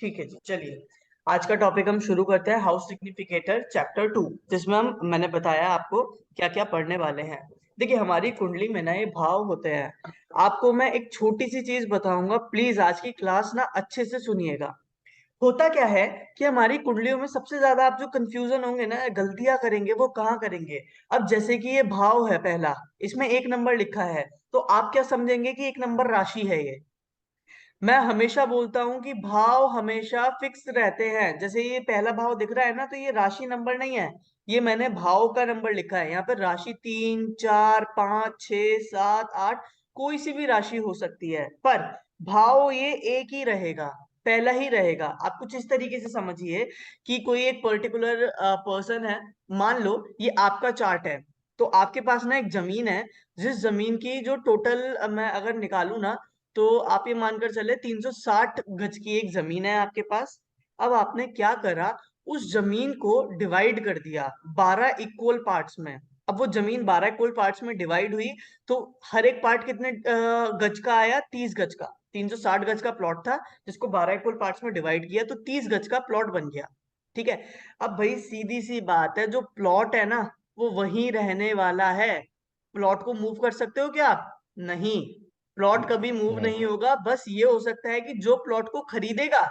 ठीक है जी, चलिए आज का टॉपिक हम शुरू करते हैं, हाउस सिग्निफिकेटर चैप्टर 2, जिसमें मैंने बताया आपको क्या क्या पढ़ने वाले हैं। देखिए, हमारी कुंडली में ना ये भाव होते हैं। आपको मैं एक छोटी सी चीज बताऊंगा, प्लीज आज की क्लास ना अच्छे से सुनिएगा। होता क्या है कि हमारी कुंडलियों में सबसे ज्यादा आप जो कंफ्यूजन होंगे ना, गलतियां करेंगे, वो कहाँ करेंगे। अब जैसे कि ये भाव है पहला, इसमें एक नंबर लिखा है, तो आप क्या समझेंगे कि एक नंबर राशि है ये। मैं हमेशा बोलता हूं कि भाव हमेशा फिक्स रहते हैं। जैसे ये पहला भाव दिख रहा है ना, तो ये राशि नंबर नहीं है, ये मैंने भाव का नंबर लिखा है। यहाँ पर राशि 3, 4, 5, 6, 7, 8 कोई सी भी राशि हो सकती है, पर भाव ये एक ही रहेगा, पहला ही रहेगा। आप कुछ इस तरीके से समझिए कि कोई एक पर्टिकुलर पर्सन है। मान लो ये आपका चार्ट है, तो आपके पास ना एक जमीन है, जिस जमीन की जो टोटल मैं अगर निकालू ना, तो आप ये मानकर चले 360 गज की एक जमीन है आपके पास। अब आपने क्या करा, उस जमीन को डिवाइड कर दिया 12 इक्वल पार्ट्स में। अब वो जमीन 12 इक्वल पार्ट्स में डिवाइड हुई, तो हर एक पार्ट कितने गज का आया, 30 गज का। 360 गज का प्लॉट था, जिसको 12 इक्वल पार्ट्स में डिवाइड किया, तो 30 गज का प्लॉट बन गया। ठीक है। अब भाई सीधी सी बात है, जो प्लॉट है ना, वो वहीं रहने वाला है। प्लॉट को मूव कर सकते हो क्या आप? नहीं, प्लॉट कभी मूव नहीं। नहीं होगा। बस ये हो सकता है कि जो प्लॉट को खरीदेगा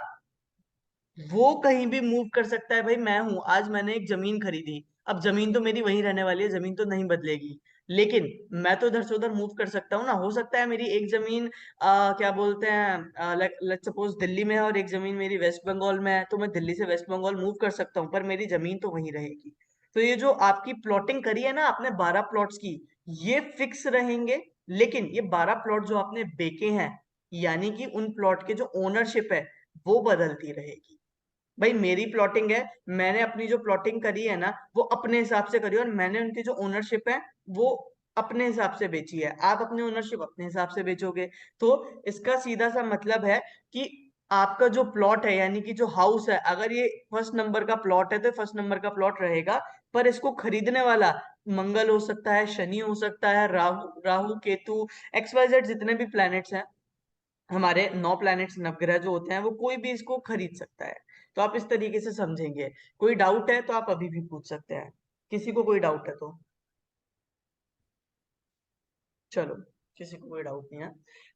वो कहीं भी मूव कर सकता है। भाई मैं हूं, आज मैंने एक जमीन खरीदी, अब जमीन तो मेरी वहीं रहने वाली है, जमीन तो नहीं बदलेगी। लेकिन मैं तो इधर से उधर मूव कर सकता हूँ ना। हो सकता है मेरी एक जमीन क्या बोलते हैं, लेट्स सपोज दिल्ली में है, और एक जमीन मेरी वेस्ट बंगाल में है, तो मैं दिल्ली से वेस्ट बंगाल मूव कर सकता हूँ, पर मेरी जमीन तो वहीं रहेगी। तो ये जो आपकी प्लॉटिंग करी है ना आपने 12 प्लॉट्स की, ये फिक्स रहेंगे। लेकिन ये 12 प्लॉट जो आपने बेचे हैं, यानी कि उन प्लॉट के जो ओनरशिप है, वो बदलती रहेगी। भाई मेरी प्लॉटिंग है, मैंने अपनी जो प्लॉटिंग करी है ना, वो अपने हिसाब से करी है, और मैंने उनकी जो ओनरशिप है वो अपने हिसाब से बेची है। आप अपनी ओनरशिप अपने हिसाब से बेचोगे। तो इसका सीधा सा मतलब है कि आपका जो प्लॉट है, यानी कि जो हाउस है, अगर ये फर्स्ट नंबर का प्लॉट है, तो फर्स्ट नंबर का प्लॉट रहेगा। पर इसको खरीदने वाला मंगल हो सकता है, शनि हो सकता है, राहु राहु केतु, XYZ जितने भी प्लैनेट्स हैं, हमारे 9 प्लैनेट्स नवग्रह जो होते हैं, वो कोई भी इसको खरीद सकता है। तो आप इस तरीके से समझेंगे। कोई डाउट है तो आप अभी भी पूछ सकते हैं, किसी को कोई डाउट है तो। चलो, किसी को कोई डाउट नहीं है।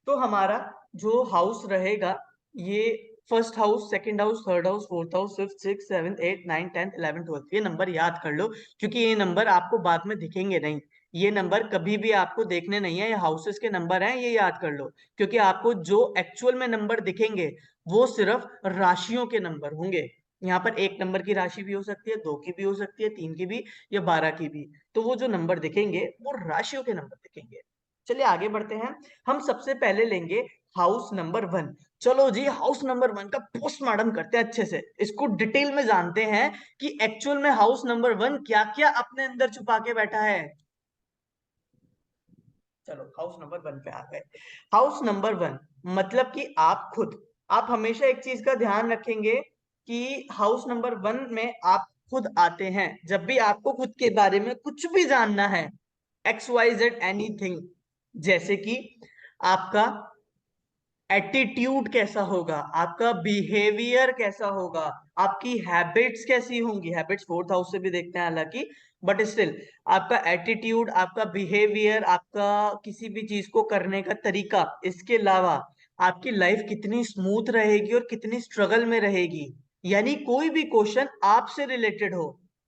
तो हमारा जो हाउस रहेगा, ये first house, second house, third house, fourth house, fifth, six, seventh, eight, nine, tenth, 11, 12, ये नंबर याद कर लो। क्योंकि ये नंबर आपको बाद में दिखेंगे नहीं, ये नंबर कभी भी आपको देखने नहीं है, ये हाउसेस के नंबर हैं, ये याद कर लो। क्योंकि आपको जो एक्चुअल में नंबर दिखेंगे, वो सिर्फ राशियों के नंबर होंगे। यहाँ पर एक नंबर की राशि भी हो सकती है, दो की भी हो सकती है, तीन की भी, या 12 की भी। तो वो जो नंबर दिखेंगे, वो राशियों के नंबर दिखेंगे। चलिए आगे बढ़ते हैं। हम सबसे पहले लेंगे हाउस नंबर 1। चलो जी, हाउस नंबर 1 का पोस्टमार्टम करते हैं अच्छे से, इसको डिटेल में जानते हैं कि एक्चुअल में हाउस नंबर 1 क्या क्या अपने अंदर छुपा के बैठा है। चलो हाउस नंबर 1 पे आ गए। हाउस नंबर 1 मतलब कि आप खुद। आप हमेशा एक चीज का ध्यान रखेंगे कि हाउस नंबर 1 में आप खुद आते हैं जब भी आपको खुद के बारे में कुछ भी जानना है, XYZ एनीथिंग। जैसे कि आपका एटीट्यूड कैसा होगा, आपका बिहेवियर कैसा होगा, आपकी हैबिट्स कैसी होंगी। हैबिट्स फोर्थ हाउस से भी देखते हैं हालांकि, बट स्टिल आपका एटीट्यूड, आपका बिहेवियर, आपका किसी भी चीज को करने का तरीका, इसके अलावा आपकी लाइफ कितनी स्मूथ रहेगी और कितनी स्ट्रगल में रहेगी। यानी कोई भी क्वेश्चन आपसे रिलेटेड हो,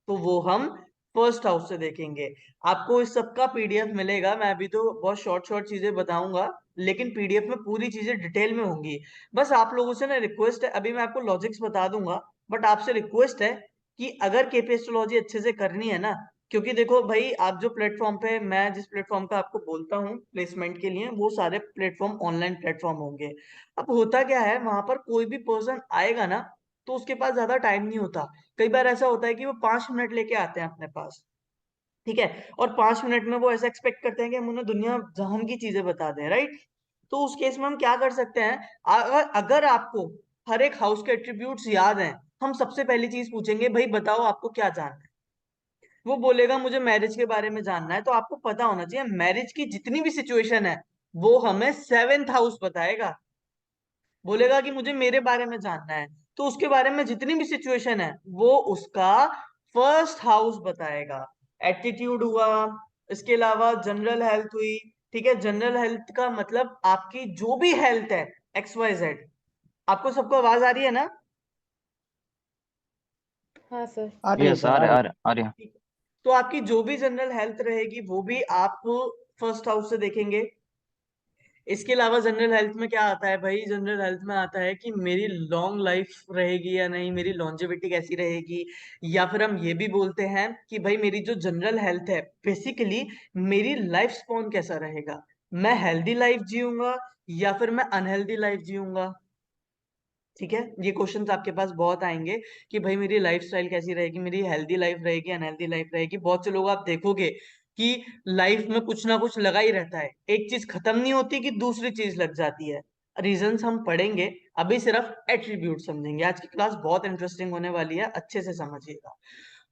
तो वो हम फर्स्ट हाउस से देखेंगे। आपको इस सब का PDF मिलेगा। मैं अभी तो बहुत शॉर्ट शॉर्ट चीजें बताऊंगा, लेकिन PDF में पूरी चीजें डिटेल में होंगी। बस आप लोगों से ना रिक्वेस्ट है, अभी मैं आपको लॉजिक्स बता दूंगा, बट आपसे रिक्वेस्ट है कि अगर केपी एस्ट्रोलॉजी अच्छे से करनी है ना, क्योंकि देखो भाई, आप जो प्लेटफॉर्म पे, मैं जिस प्लेटफॉर्म का आपको बोलता हूँ प्लेसमेंट के लिए, वो सारे प्लेटफॉर्म ऑनलाइन प्लेटफॉर्म होंगे। अब होता क्या है, वहां पर कोई भी पर्सन आएगा ना, तो उसके पास ज्यादा टाइम नहीं होता। कई बार ऐसा होता है कि वो 5 मिनट लेके आते हैं अपने पास, ठीक है, और 5 मिनट में वो ऐसा एक्सपेक्ट करते हैं कि हम उन्हें दुनिया जहान की चीजें बता दें, राइट। तो उस केस में हम क्या कर सकते हैं, अगर अगर आपको हर एक हाउस के एट्रीब्यूट्स याद हैं, हम सबसे पहली चीज पूछेंगे, भाई बताओ आपको क्या जानना है। वो बोलेगा मुझे मैरिज के बारे में जानना है, तो आपको पता होना चाहिए मैरिज की जितनी भी सिचुएशन है, वो हमें सेवेंथ हाउस बताएगा। बोलेगा कि मुझे मेरे बारे में जानना है, तो उसके बारे में जितनी भी सिचुएशन है वो उसका फर्स्ट हाउस बताएगा। एटीट्यूड हुआ, इसके अलावा जनरल हेल्थ हुई। ठीक है, जनरल हेल्थ का मतलब आपकी जो भी हेल्थ है, XYZ। आपको सबको आवाज आ रही है ना? हाँ सर। आ रही है यस, सर, आ रही आ रही है। ठीक है। तो आपकी जो भी जनरल हेल्थ रहेगी वो भी आप फर्स्ट हाउस से देखेंगे। इसके अलावा जनरल हेल्थ में क्या आता है भाई? जनरल हेल्थ में आता है कि मेरी लॉन्ग लाइफ रहेगी या नहीं, मेरी लॉन्जेविटी कैसी रहेगी। या फिर हम ये भी बोलते हैं कि भाई मेरी जो जनरल हेल्थ है, बेसिकली मेरी लाइफ स्पॉन कैसा रहेगा, मैं हेल्दी लाइफ जीऊंगा या फिर मैं अनहेल्दी लाइफ जीऊंगा। ठीक है, ये क्वेश्चंस आपके पास बहुत आएंगे कि भाई मेरी लाइफस्टाइल कैसी रहेगी, मेरी हेल्दी लाइफ रहेगी, अनहेल्दी लाइफ रहेगी। बहुत से लोग आप देखोगे कि लाइफ में कुछ ना कुछ लगा ही रहता है, एक चीज खत्म नहीं होती कि दूसरी चीज लग जाती है। रीजंस हम पढ़ेंगे, अभी सिर्फ एट्रीब्यूट समझेंगे। आज की क्लास बहुत इंटरेस्टिंग होने वाली है, अच्छे से समझिएगा।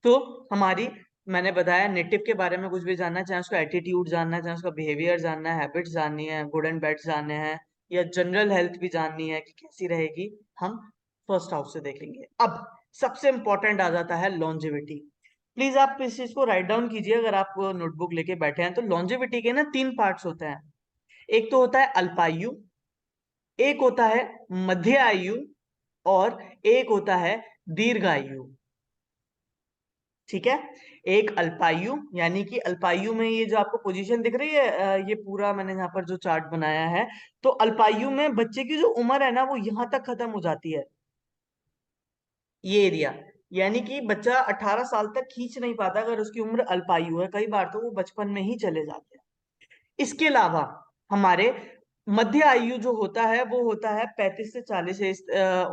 तो हमारी, मैंने बताया नेटिव के बारे में कुछ भी जानना है, चाहे उसका एटीट्यूड जानना है, चाहे उसका बिहेवियर जानना है, हैबिट्स जाननी है, गुड एंड बैड जानने हैं, या जनरल हेल्थ भी जाननी है कि कैसी रहेगी, हम फर्स्ट हाउस से देखेंगे। अब सबसे इंपॉर्टेंट आ जाता है लॉन्जेविटी। प्लीज आप इस चीज को राइट डाउन कीजिए अगर आप नोटबुक लेके बैठे हैं तो। लॉन्जेविटी के ना 3 पार्ट्स होते हैं। एक तो होता है अल्पायु, एक होता है मध्य आयु, और एक होता है दीर्घायु। ठीक है, एक अल्पायु, यानी कि अल्पायु में ये जो आपको पोजीशन दिख रही है, ये पूरा मैंने यहाँ पर जो चार्ट बनाया है, तो अल्पायु में बच्चे की जो उम्र है ना वो यहाँ तक खत्म हो जाती है, ये एरिया। यानी कि बच्चा 18 साल तक खींच नहीं पाता अगर उसकी उम्र अल्पायु है, कई बार तो वो बचपन में ही चले जाते हैं। इसके अलावा हमारे मध्य आयु जो होता है वो होता है 35 से 40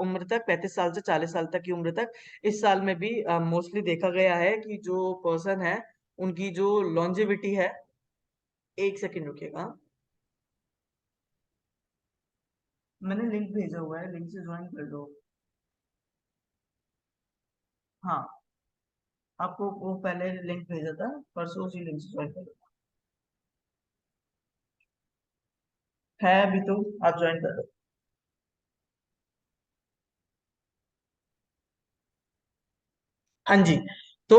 उम्र तक, 35 साल से 40 साल तक की उम्र तक। इस साल में भी मोस्टली देखा गया है कि जो पर्सन है उनकी जो लॉन्जेविटी है, एक सेकंड रुकिएगा, मैंने लिंक भेजा हुआ है, लिंक से ज्वाइन कर लो। हाँ, आपको वो पहले लिंक भेजा था परसों, उसी लिंक से ज्वाइन कर लो। है अभी तो, आप ज्वाइन कर लो। हाँ जी। तो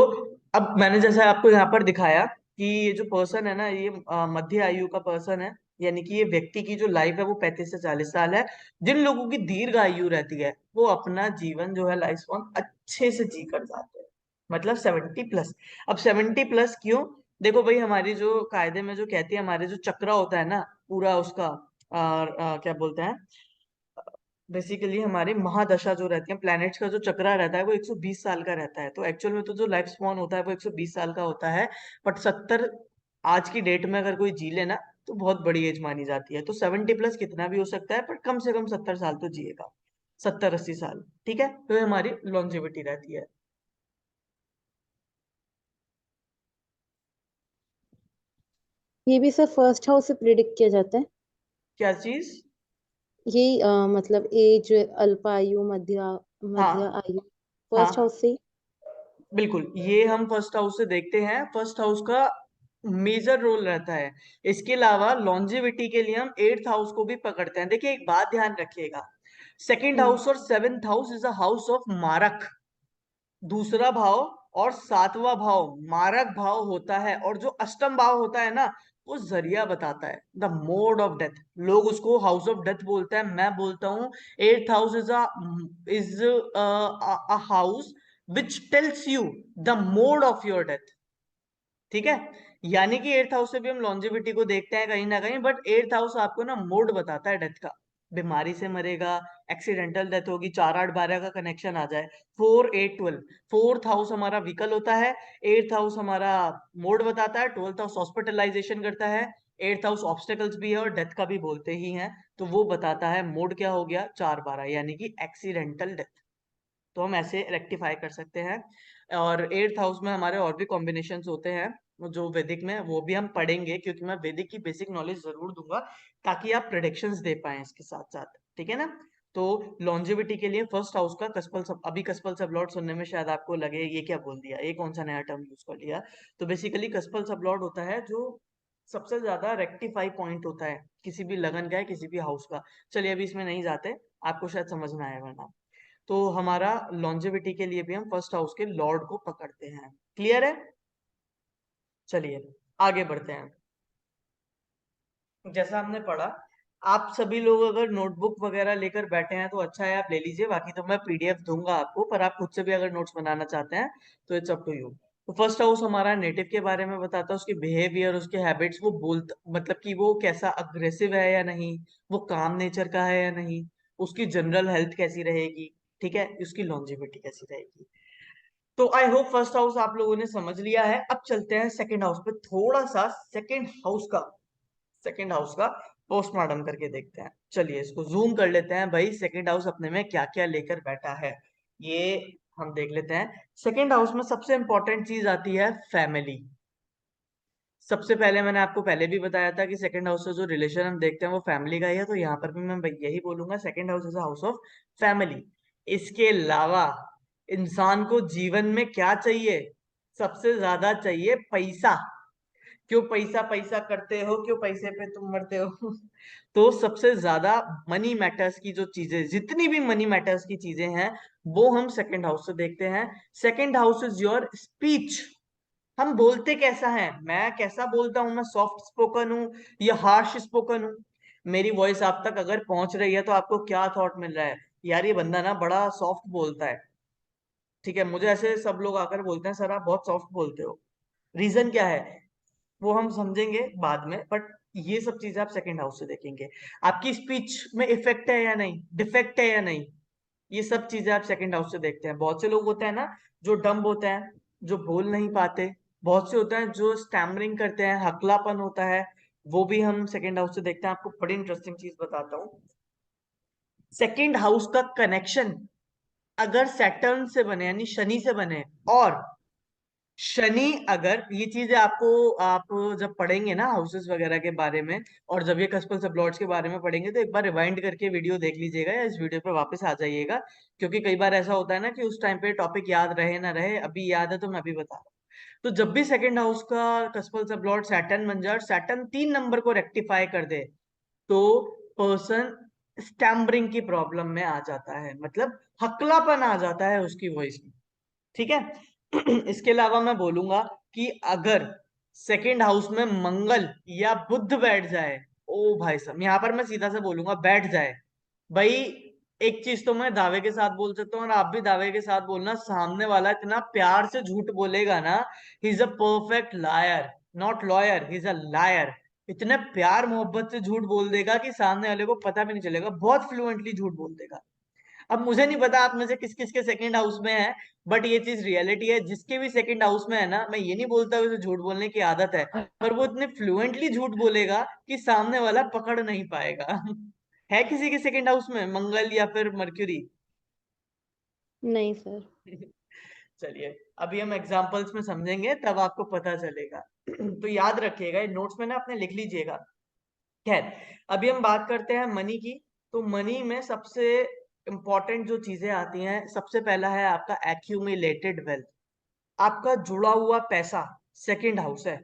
अब मैंने जैसा आपको यहाँ पर दिखाया कि ये जो पर्सन है ना, ये मध्य आयु का पर्सन है। यानी कि ये व्यक्ति की जो लाइफ है वो 35 से 40 साल है। जिन लोगों की दीर्घ आयु रहती है वो अपना जीवन जो है लाइफ स्पॉन अच्छे से जी कर जाते हैं, मतलब 70+। अब 70+ क्यों? देखो भाई, हमारी जो कायदे में जो कहती है, हमारे जो चक्र होता है ना पूरा उसका, क्या बोलते हैं, बेसिकली हमारी महादशा जो रहती है, प्लैनेट्स का जो चक्रा रहता है वो 120 साल का रहता है। तो एक्चुअल में तो जो लाइफ स्पॉन होता है वो 120 साल का होता है। बट 70 आज की डेट में अगर कोई जी ले ना तो बहुत बड़ी एज मानी जाती है। तो 70+ कितना भी हो सकता है, पर कम से कम 70 साल तो जिएगा, 70-80 साल। ठीक है, तो ये हमारी लॉन्जेविटी रहती है। ये भी सर फर्स्ट हाउस से प्रिडिक्ट किया जाता है। क्या चीज? यही मतलब एज, अल्पायु, मध्य मध्य हाँ आयु, फर्स्ट हाँ, हाउस से ही। बिल्कुल, ये हम फर्स्ट हाउस से देखते हैं। फर्स्ट हाउस का मेजर रोल रहता है। इसके अलावा लॉन्जेविटी के लिए हम 8th हाउस को भी पकड़ते हैं। देखिए एक बात ध्यान रखिएगा, सेकंड हम्म। हाउस और 7th house is a house of मारक। दूसरा भाव और 7वां भाव मारक भाव होता है, और जो अष्टम भाव होता है ना वो जरिया बताता है, द मोड ऑफ डेथ। लोग उसको हाउस ऑफ डेथ बोलते हैं, मैं बोलता हूँ 8th house is a house which tells you the mode of your death. ठीक है, यानी कि 8th हाउस से भी हम लॉन्जेविटी को देखते हैं कहीं ना कहीं, बट 8th हाउस आपको ना मोड बताता है डेथ का। बीमारी से मरेगा, एक्सीडेंटल डेथ होगी, 4 8 12 का कनेक्शन आ जाए, 4 8 12। 4th हाउस हमारा व्हीकल होता है, 8th हाउस हमारा मोड बताता है, 12th हाउस हॉस्पिटलाइजेशन करता है, 8th हाउस ऑब्स्टेकल्स भी है और डेथ का भी बोलते ही हैं। तो वो बताता है मोड क्या हो गया, 4 12, यानी कि एक्सीडेंटल डेथ। तो हम ऐसे रेक्टिफाई कर सकते हैं। और 8th हाउस में हमारे और भी कॉम्बिनेशन होते हैं जो वैदिक में, वो भी हम पढ़ेंगे, क्योंकि मैं वैदिक की बेसिक नॉलेज जरूर दूंगा ताकि आप प्रिडिक्शंस दे पाए इसके साथ साथ। ठीक है ना? तो लॉन्जेविटी के लिए फर्स्ट हाउस का कस्पल सब, अभी कस्पल सबलॉर्ड सुनने में शायद आपको लगे ये क्या बोल दिया, ये कौन सा नया टर्म यूज कर लिया। तो बेसिकली कस्पल सबलॉर्ड होता है जो सबसे ज्यादा रेक्टिफाई पॉइंट होता है किसी भी लगन का है, किसी भी हाउस का। चलिए अभी इसमें नहीं जाते, आपको शायद समझ में आएगा ना। तो हमारा लॉन्जेविटी के लिए भी हम फर्स्ट हाउस के लॉर्ड को पकड़ते हैं। क्लियर है? चलिए आगे बढ़ते हैं। जैसा हमने पढ़ा, आप सभी लोग अगर नोटबुक वगैरह लेकर बैठे हैं तो अच्छा है, आप ले लीजिए, बाकी तो मैं पीडीएफ दूंगा आपको, पर आप खुद से भी अगर नोट्स बनाना चाहते हैं तो इट्स अप टू यू। तो फर्स्ट हाउस हमारा नेटिव के बारे में बताता है, उसके बिहेवियर, उसके हैबिट्स, वो बोलता मतलब कि वो कैसा अग्रेसिव है या नहीं, वो काम नेचर का है या नहीं, उसकी जनरल हेल्थ कैसी रहेगी, ठीक है, उसकी लॉन्जेविटी कैसी रहेगी। तो आई होप फर्स्ट हाउस आप लोगों ने समझ लिया है। अब चलते हैं सेकंड हाउस पे, थोड़ा सा सेकंड हाउस का पोस्टमार्टम करके देखते हैं। चलिए इसको जूम कर लेते हैं भाई, सेकंड हाउस अपने में क्या क्या लेकर बैठा है ये हम देख लेते हैं। सेकंड हाउस में सबसे इंपॉर्टेंट चीज आती है फैमिली। सबसे पहले मैंने आपको पहले भी बताया था कि सेकंड हाउस से जो रिलेशन हम देखते हैं वो फैमिली का ही है, तो यहाँ पर भी मैं यही बोलूंगा, second house is house of family. इसके अलावा इंसान को जीवन में क्या चाहिए? सबसे ज्यादा चाहिए पैसा। क्यों पैसा पैसा करते हो, क्यों पैसे पे तुम मरते हो? तो सबसे ज्यादा मनी मैटर्स की जो चीजें, जितनी भी मनी मैटर्स की चीजें हैं, वो हम सेकंड हाउस से देखते हैं। Second house is your speech. हम बोलते कैसा है, मैं कैसा बोलता हूँ, मैं सॉफ्ट स्पोकन हूँ या हार्श स्पोकन हूँ? मेरी वॉइस आप तक अगर पहुंच रही है तो आपको क्या थॉट मिल रहा है? यार ये बंदा ना बड़ा सॉफ्ट बोलता है, ठीक है, मुझे ऐसे सब लोग आकर बोलते हैं सर आप बहुत सॉफ्ट बोलते हो। रीजन क्या है वो हम समझेंगे बाद में, बट ये सब चीजें आप सेकंड हाउस से देखेंगे। आपकी स्पीच में इफेक्ट है या नहीं, डिफेक्ट है या नहीं, ये सब चीजें आप सेकंड हाउस से देखते हैं। बहुत से लोग होते हैं ना जो डम्ब होते हैं, जो बोल नहीं पाते, बहुत से होते हैं जो स्टैमरिंग करते हैं, हकलापन होता है, वो भी हम सेकंड हाउस से देखते हैं। आपको बड़ी इंटरेस्टिंग चीज बताता हूँ, सेकंड हाउस का कनेक्शन अगर सैटर्न से बने यानी शनि से बने, और शनि अगर, ये चीजें आपको आप जब पढ़ेंगे ना हाउसेस वगैरह के बारे में, और जब ये कस्पल सब लॉर्ड्स के बारे में पढ़ेंगे, तो एक बार रिवाइंड करके वीडियो देख लीजिएगा या इस वीडियो पे वापस आ जाइएगा, क्योंकि कई बार ऐसा होता है ना कि उस टाइम पे टॉपिक याद रहे ना रहे, अभी याद है तो मैं अभी बता रहा हूँ। तो जब भी सेकंड हाउस का कस्पल सब लॉर्ड सैटर्न बन जाए, सैटर्न 3 नंबर को रेक्टिफाई कर दे, तो पर्सन स्टैम्बरिंग की प्रॉब्लम में आ जाता है, मतलब हकलापन आ जाता है उसकी वॉइस में, ठीक है। इसके अलावा मैं बोलूंगा कि अगर सेकंड हाउस में मंगल या बुध बैठ जाए, ओ भाई साहब, यहां पर मैं सीधा से बोलूंगा बैठ जाए, भाई एक चीज तो मैं दावे के साथ बोल सकता हूँ और आप भी दावे के साथ बोलना, सामने वाला इतना प्यार से झूठ बोलेगा ना, he is a perfect liar, not lawyer, he is a liar. इतने प्यार मोहब्बत से झूठ बोल देगा कि सामने वाले को पता भी नहीं चलेगा, बहुत फ्लुएंटली झूठ बोल देगा। अब मुझे नहीं पता आप में से किस किस के सेकंड हाउस में है, बट ये चीज रियलिटी है, जिसके भी सेकंड हाउस में है ना, मैं ये नहीं बोलता उसे झूठ बोलने की आदत है, पर वो इतने फ्लुएंटली झूठ बोलेगा कि सामने वाला पकड़ नहीं पाएगा। है किसी के सेकंड हाउस में मंगल या फिर मर्क्यूरी? नहीं सर। चलिए अभी हम एग्जांपल्स में समझेंगे तब आपको पता चलेगा। तो याद रखिएगा, ये नोट्स में ना अपने लिख लीजिएगा। खैर, अभी हम बात करते हैं मनी की। तो मनी में सबसे इंपॉर्टेंट जो चीजें आती हैं, सबसे पहला है आपका एक्यूमुलेटेड वेल्थ, आपका जुड़ा हुआ पैसा। सेकंड हाउस है,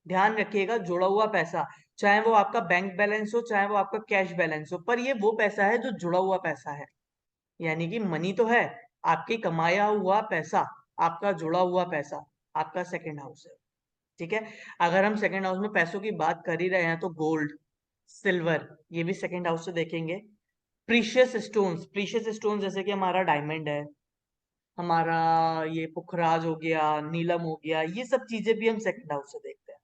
ध्यान रखिएगा, जुड़ा हुआ पैसा, चाहे वो आपका बैंक बैलेंस हो चाहे वो आपका कैश बैलेंस हो, पर ये वो पैसा है जो जुड़ा हुआ पैसा है, यानी कि मनी तो है, आपकी कमाया हुआ पैसा, आपका जुड़ा हुआ पैसा, आपका सेकंड हाउस है, ठीक है। अगर हम सेकंड हाउस में पैसों की बात कर ही रहे हैं तो गोल्ड, सिल्वर, ये भी सेकंड हाउस से देखेंगे। प्रीशियस स्टोन्स जैसे कि हमारा डायमंड है, हमारा ये पुखराज हो गया, नीलम हो गया, ये सब चीजें भी हम सेकंड हाउस से देखते हैं।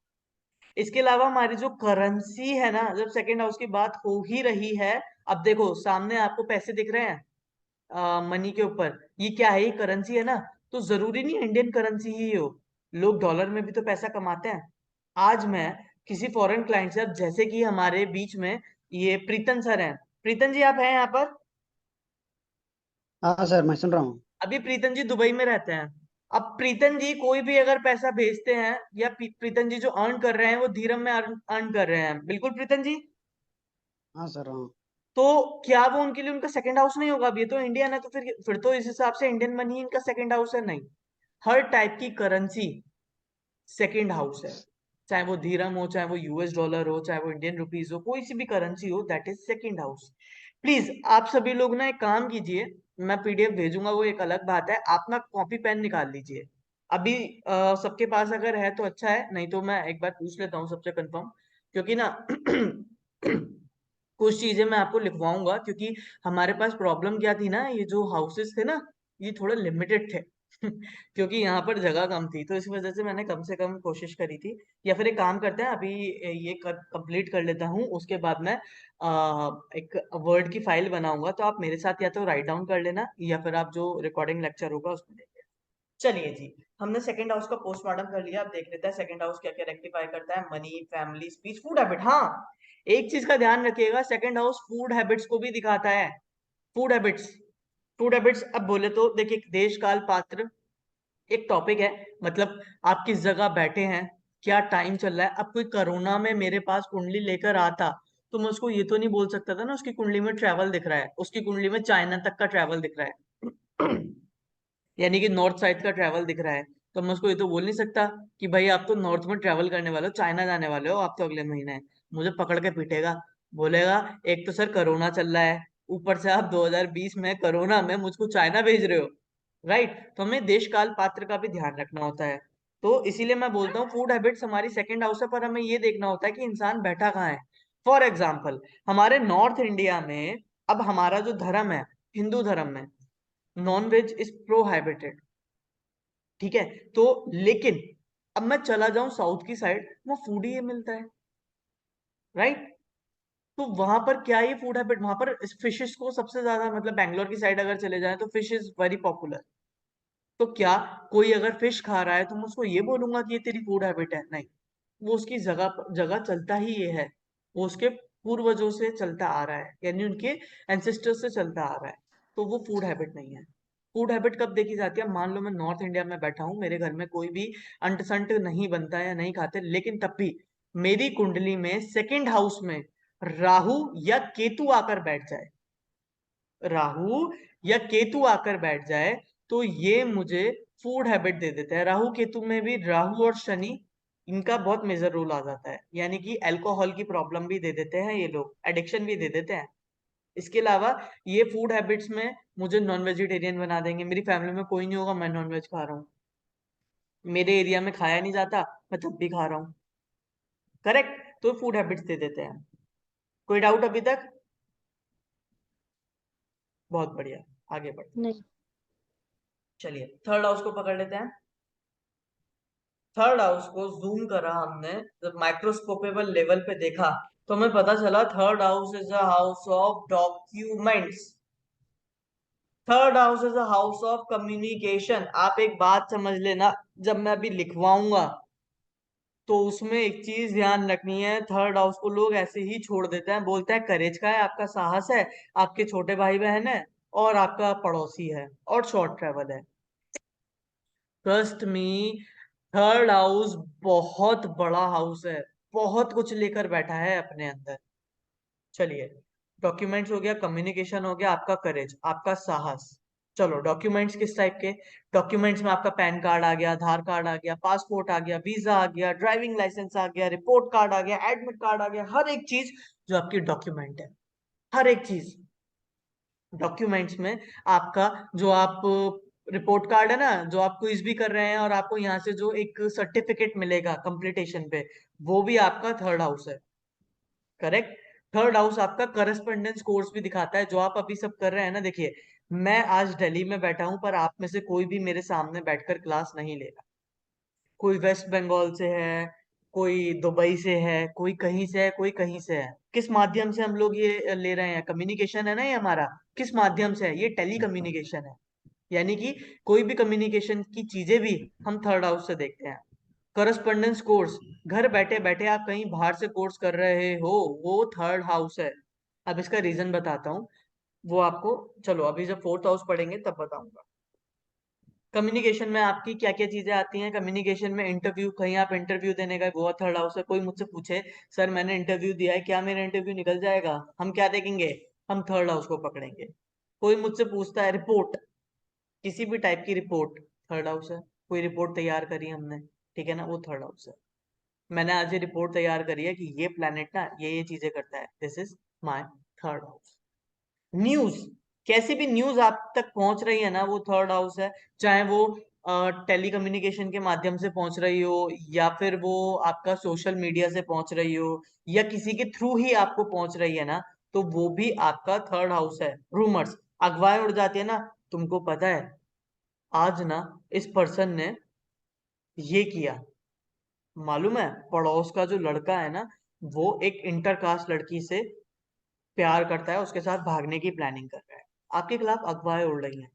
इसके अलावा हमारी जो करेंसी है ना, जब सेकंड हाउस की बात हो ही रही है, अब देखो सामने आपको पैसे दिख रहे हैं मनी के ऊपर, ये क्या है, ये करेंसी है ना, तो जरूरी नहीं इंडियन करेंसी ही हो, लोग डॉलर में भी तो पैसा कमाते हैं। आज मैं किसी फॉरेन क्लाइंट से, अब जैसे कि हमारे बीच में ये प्रीतन सर हैं, प्रीतन जी आप हैं यहाँ पर? हाँ सर, मैं सुन रहा हूँ। अभी प्रीतम जी दुबई में रहते हैं। अब प्रीतम जी कोई भी अगर पैसा भेजते हैं, या प्रीतम जी जो अर्न कर रहे हैं वो धीरम में अर्न कर रहे हैं, बिल्कुल प्रीतम जी, हाँ सर, हाँ। तो क्या वो उनके लिए उनका सेकंड हाउस नहीं होगा? अब ये तो इंडियन है, तो फिर तो इस हिसाब से इंडियन मनी इनका सेकंड हाउस है? नहीं, हर टाइप की करेंसी सेकंड हाउस है, चाहे वो धीरम हो, चाहे वो यूएस डॉलर हो, चाहे वो इंडियन रुपीज हो, कोई सी भी करेंसी हो, that is second house. Please आप सभी लोग ना एक काम कीजिए, मैं पीडीएफ भेजूंगा वो एक अलग बात है, आप ना कॉपी पेन निकाल लीजिए अभी। सबके पास अगर है तो अच्छा है, नहीं तो मैं एक बार पूछ लेता हूँ सबसे कंफर्म, क्योंकि ना कुछ चीजें मैं आपको लिखवाऊंगा, क्योंकि हमारे पास प्रॉब्लम क्या थी ना, ये जो हाउसेस थे ना, ये थोड़े लिमिटेड थे क्योंकि यहाँ पर जगह कम थी, तो इस वजह से मैंने कम से कम कोशिश करी थी। या फिर एक काम करते हैं, अभी ये कंप्लीट कर लेता हूँ, उसके बाद मैं एक वर्ड की फाइल बनाऊंगा, तो आप मेरे साथ या तो राइट डाउन कर लेना, या फिर आप जो रिकॉर्डिंग लेक्चर होगा उसमें देख लेना। चलिए जी, हमने सेकंड हाउस का पोस्टमार्टम कर लिया, अब देख लेते हैं सेकंड हाउस क्या क्या रेक्टिफाई करता है। Money, family, speech, food habit. हाँ, एक चीज का ध्यान रखिएगा, सेकंड हाउस फूड हैबिट्स को भी दिखाता है। फूड हैबिट्स, फूड हैबिट्स अब बोले तो देखिए, देश काल पात्र एक टॉपिक है, मतलब आप किस जगह बैठे हैं, क्या टाइम चल रहा है। अब कोई कोरोना में मेरे पास कुंडली लेकर आता, तो मैं उसको ये तो नहीं बोल सकता था ना उसकी कुंडली में ट्रैवल दिख रहा है, उसकी कुंडली में चाइना तक का ट्रैवल दिख रहा है यानी कि नॉर्थ साइड का ट्रैवल दिख रहा है, तो मैं उसको ये तो बोल नहीं सकता कि भाई आप तो नॉर्थ में ट्रैवल करने वाले हो, चाइना जाने वाले हो आप तो अगले महीने। मुझे पकड़ के पीटेगा, बोलेगा एक तो सर कोरोना चल रहा है, ऊपर से आप 2020 में कोरोना में मुझको चाइना भेज रहे हो। राइट, तो हमें देश काल पात्र का भी ध्यान रखना होता है। तो इसीलिए मैं बोलता हूँ फूड हैबिट्स हमारी सेकंड हाउस है, पर हमें ये देखना होता है कि इंसान बैठा कहाँ है। फॉर एग्जाम्पल, हमारे नॉर्थ इंडिया में, अब हमारा जो धर्म है, हिंदू धर्म में नॉन वेज इज प्रोहाइबिटेड, ठीक है। तो लेकिन अब मैं चला जाऊं साउथ की साइड, वहां फूड ही ये मिलता है, राइट। तो वहां पर क्या ही फूड हैबिट, वहां पर फिशेस को सबसे ज्यादा, मतलब बैंगलोर की साइड अगर चले जाएं तो फिश इज वेरी पॉपुलर। तो क्या कोई अगर फिश खा रहा है तो मैं उसको ये बोलूंगा कि ये तेरी फूड हैबिट है? नहीं, वो उसकी जगह जगह चलता ही ये है, वो उसके पूर्वजों से चलता आ रहा है, यानी उनके एंसेस्टर्स से चलता आ रहा है, तो वो फूड हैबिट नहीं है। फूड हैबिट कब देखी जाती है? मान लो मैं नॉर्थ इंडिया में बैठा हूँ, मेरे घर में कोई भी अंट संट नहीं बनता है या नहीं खाते, लेकिन तब भी मेरी कुंडली में सेकंड हाउस में राहु या केतु आकर बैठ जाए, राहु या केतु आकर बैठ जाए, तो ये मुझे फूड हैबिट दे देता है। राहु केतु में भी राहु और शनि, इनका बहुत मेजर रोल आ जाता है, यानी कि अल्कोहल की प्रॉब्लम भी दे देते हैं ये लोग, एडिक्शन भी दे देते हैं। इसके अलावा ये फूड हैबिट्स में मुझे नॉन वेजिटेरियन बना देंगे, मेरी फैमिली में कोई नहीं होगा मैं नॉन वेज खा रहा हूँ, मेरे एरिया में खाया नहीं जाता, मैं तब भी खा रहा हूँ। करेक्ट, तो फूड हैबिट्स दे देते हैं। कोई डाउट अभी तक? बहुत बढ़िया, आगे बढ़ते हैं। नहीं। चलिए थर्ड हाउस को पकड़ लेते हैं। थर्ड हाउस को जूम करा हमने, जब माइक्रोस्कोपेबल लेवल पे देखा, तो हमें पता चला third house is a house of documents. Third house is a house of communication. आप एक बात समझ लेना, जब मैं अभी लिखवाऊंगा तो उसमें एक चीज ध्यान रखनी है, थर्ड हाउस को लोग ऐसे ही छोड़ देते हैं, बोलते हैं करेज का है, आपका साहस है, आपके छोटे भाई बहन है, और आपका पड़ोसी है, और शॉर्ट ट्रेवल है। ट्रस्ट मी, थर्ड हाउस बहुत बड़ा हाउस है, बहुत कुछ लेकर बैठा है अपने अंदर। चलिए, डॉक्यूमेंट्स हो गया, कम्युनिकेशन हो गया, आपका करेज, आपका साहस। चलो डॉक्यूमेंट्स किस टाइप के? डॉक्यूमेंट्स में आपका पैन कार्ड आ गया, आधार कार्ड आ गया, पासपोर्ट आ गया, वीजा आ गया, ड्राइविंग लाइसेंस आ गया, रिपोर्ट कार्ड आ गया, एडमिट कार्ड आ गया, हर एक चीज जो आपकी डॉक्यूमेंट है, हर एक चीज डॉक्यूमेंट्स में। आपका जो आप रिपोर्ट कार्ड है ना, जो आप क्विज भी कर रहे हैं, और आपको यहाँ से जो एक सर्टिफिकेट मिलेगा कंप्लीटेशन पे, वो भी आपका थर्ड हाउस है। करेक्ट, थर्ड हाउस आपका करस्पॉन्डेंस कोर्स भी दिखाता है, जो आप अभी सब कर रहे हैं ना। देखिए, मैं आज दिल्ली में बैठा हूं, पर आप में से कोई भी मेरे सामने बैठकर क्लास नहीं लेगा। कोई वेस्ट बंगाल से है, कोई दुबई से है, कोई कहीं से है, कोई कहीं से है। किस माध्यम से हम लोग ये ले रहे हैं? कम्युनिकेशन है ना ये हमारा, किस माध्यम से है? ये टेली कम्युनिकेशन है, यानी कि कोई भी कम्युनिकेशन की चीजें भी हम थर्ड हाउस से देखते हैं। करस्पॉन्डेंस कोर्स, घर बैठे बैठे आप कहीं बाहर से कोर्स कर रहे हो, वो थर्ड हाउस है। अब इसका रीजन बताता हूँ, वो आपको, चलो अभी जब फोर्थ हाउस पढ़ेंगे तब बताऊंगा। कम्युनिकेशन में आपकी क्या क्या चीजें आती हैं? कम्युनिकेशन में इंटरव्यू, कहीं आप इंटरव्यू देने गए, वो थर्ड हाउस है। कोई मुझसे पूछे सर मैंने इंटरव्यू दिया है, क्या मेरा इंटरव्यू निकल जाएगा? हम क्या देखेंगे? हम थर्ड हाउस को पकड़ेंगे। कोई मुझसे पूछता है रिपोर्ट, किसी भी टाइप की रिपोर्ट, थर्ड हाउस है। कोई रिपोर्ट तैयार करी हमने, ठीक है ना, वो थर्ड हाउस है। मैंने आज ये रिपोर्ट तैयार करी है कि ये प्लेनेट ना ये चीजें करता है, this is my third house. News, कैसी भी न्यूज आप तक पहुंच रही है ना, वो थर्ड हाउस है। चाहे वो टेली कम्युनिकेशन के माध्यम से पहुंच रही हो, या फिर वो आपका सोशल मीडिया से पहुंच रही हो, या किसी के थ्रू ही आपको पहुंच रही है ना, तो वो भी आपका थर्ड हाउस है। रूमर्स, अफवाहें उड़ जाती है ना, तुमको पता है आज ना इस पर्सन ने ये किया, मालूम है पड़ोस का जो लड़का है ना, वो एक इंटरकास्ट लड़की से प्यार करता है, उसके साथ भागने की प्लानिंग कर रहा है। आपके खिलाफ अफवाहें उड़ रही हैं,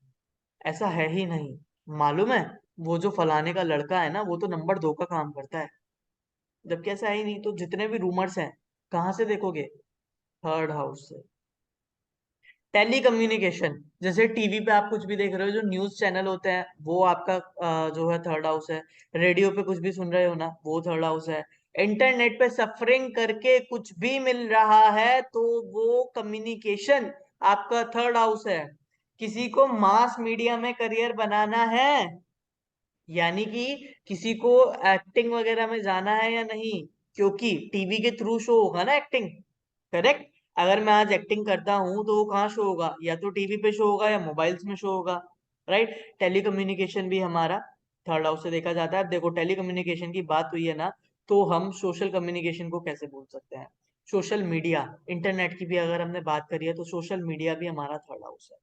ऐसा है ही नहीं। मालूम है वो जो फलाने का लड़का है ना, वो तो नंबर 2 का काम करता है, जबकि ऐसा है ही नहीं। तो जितने भी रूमर्स हैं, कहाँ से देखोगे? थर्ड हाउस से। टेली कम्युनिकेशन, जैसे टीवी पे आप कुछ भी देख रहे हो, जो न्यूज चैनल होते हैं, वो आपका जो है थर्ड हाउस है। रेडियो पे कुछ भी सुन रहे हो ना, वो थर्ड हाउस है। इंटरनेट पे सफरिंग करके कुछ भी मिल रहा है, तो वो कम्युनिकेशन आपका थर्ड हाउस है। किसी को मास मीडिया में करियर बनाना है, यानी कि किसी को एक्टिंग वगैरह में जाना है या नहीं, क्योंकि टीवी के थ्रू शो होगा ना एक्टिंग, करेक्ट। अगर मैं आज एक्टिंग करता हूं तो वो कहाँ शो होगा? या तो टीवी पे शो होगा या मोबाइल्स में शो होगा, राइट। टेलीकम्युनिकेशन भी हमारा थर्ड हाउस से देखा जाता है। अब देखो, टेलीकम्युनिकेशन की बात हुई है ना, तो हम सोशल कम्युनिकेशन को कैसे भूल सकते हैं? सोशल मीडिया, इंटरनेट की भी अगर हमने बात करी है, तो सोशल मीडिया भी हमारा थर्ड हाउस है।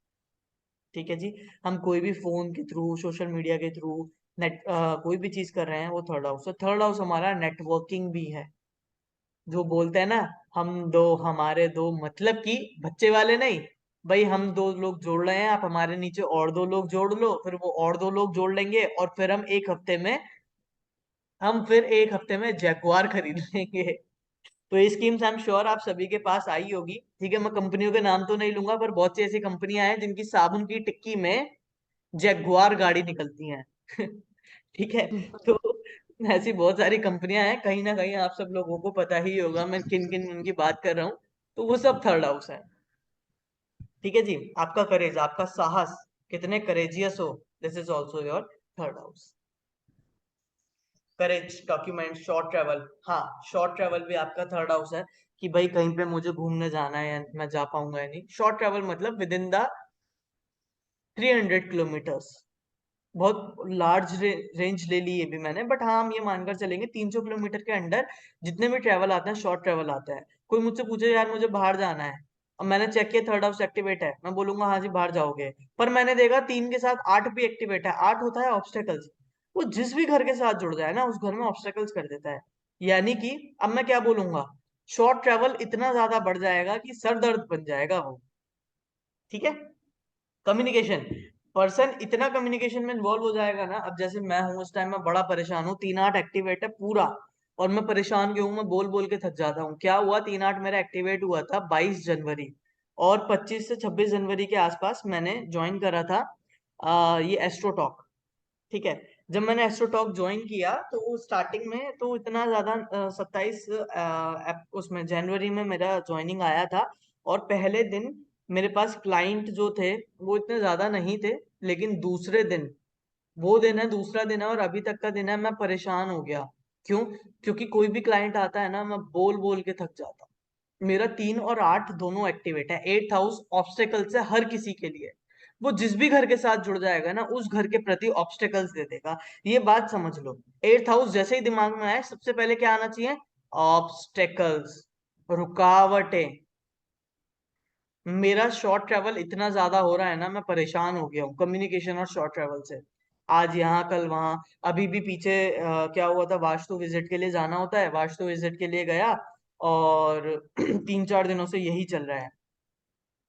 ठीक है जी। हम कोई भी फोन के थ्रू, सोशल मीडिया के थ्रू नेट कोई भी चीज कर रहे हैं, वो थर्ड हाउस है। थर्ड हाउस हमारा नेटवर्किंग भी है। जो बोलते हैं ना, हम दो हमारे दो, मतलब कि बच्चे वाले नहीं, भाई हम दो लोग जोड़ रहे हैं, आप हमारे नीचे और दो लोग जोड़ लो, फिर वो और दो लोग जोड़ लेंगे, और फिर हम फिर एक हफ्ते में जैगुआर खरीद लेंगे। तो ये स्कीम्स आई एम श्योर आप सभी के पास आई होगी। ठीक है, मैं कंपनियों के नाम तो नहीं लूंगा, पर बहुत सी ऐसी कंपनियां हैं जिनकी साबुन की टिक्की में जैगुआर गाड़ी निकलती हैं। ठीक है। तो ऐसी बहुत सारी कंपनियां हैं, कहीं ना कहीं आप सब लोगों को पता ही होगा मैं किन किन उनकी बात कर रहा हूँ। तो वो सब थर्ड हाउस है। ठीक है जी। आपका करेज, आपका साहस, कितने करेजियस हो, this is also your third house. Courage, document, short travel. हाँ, शॉर्ट ट्रेवल भी आपका थर्ड हाउस है, कि भाई कहीं पे मुझे घूमने जाना है या मैं जा पाऊंगा या नहीं। शॉर्ट ट्रेवल मतलब विद इन द 300 किलोमीटर्स। बहुत लार्ज रेंज ले ली है भी मैंने, बट हाँ हम ये मानकर चलेंगे 300 किलोमीटर के अंडर जितने भी ट्रेवल आते हैं, शॉर्ट ट्रेवल आता है। कोई मुझसे पूछे यार मुझे बाहर जाना है, अब मैंने चेक किया थर्ड हाउस एक्टिवेट है, मैं बोलूंगा हाँ जी बाहर जाओगे। पर मैंने देखा 3 के साथ 8 भी एक्टिवेट है। 8 होता है ऑब्स्टेकल्स। वो जिस भी घर के साथ जुड़ जाए ना, उस घर में ऑब्स्टेकल्स कर देता है। यानी कि अब मैं क्या बोलूंगा, शॉर्ट ट्रेवल इतना ज्यादा बढ़ जाएगा कि सर दर्द बन जाएगा वो। ठीक है। कम्युनिकेशन, पर्सन इतना कम्युनिकेशन में इन्वॉल्व हो जाएगा ना, अब जैसे मैं हूँ इस टाइम, मैं बड़ा परेशान हूँ, 3-8 एक्टिवेट है पूरा, और मैं परेशान क्यों हूँ, मैं बोल बोल के थक जाता हूँ। क्या हुआ, 3-8 मेरा एक्टिवेट हुआ था 22 जनवरी, और 25 से 26 जनवरी के आसपास मैंने ज्वाइन करा था ये एस्ट्रोटॉक। ठीक है। जब मैंने एस्ट्रोटॉक ज्वाइन किया, तो स्टार्टिंग में तो इतना ज्यादा 27 उसमें जनवरी में मेरा ज्वाइनिंग आया था, और पहले दिन मेरे पास क्लाइंट जो थे वो इतने ज्यादा नहीं थे। लेकिन दूसरे दिन, वो दिन है, दूसरा दिन है और अभी तक का दिन है, मैं परेशान हो गया। क्यों? क्योंकि कोई भी क्लाइंट आता है ना, मैं बोल बोल के थक जाता हूँ। मेरा 3 और 8 दोनों एक्टिवेट है। 8th हाउस ऑब्स्टेकल से हर किसी के लिए, वो जिस भी घर के साथ जुड़ जाएगा ना, उस घर के प्रति ऑब्स्टेकल्स दे देगा। ये बात समझ लो। 8th हाउस जैसे ही दिमाग में आए, सबसे पहले क्या आना चाहिए? ऑब्स्टेकल्स, रुकावटें। मेरा शॉर्ट ट्रैवल इतना ज्यादा हो रहा है ना, मैं परेशान हो गया हूँ कम्युनिकेशन और शॉर्ट ट्रैवल से। आज यहाँ कल वहां। अभी भी पीछे क्या हुआ था, वास्तु विजिट के लिए जाना होता है, वास्तु विजिट के लिए गया, और 3-4 दिनों से यही चल रहा है।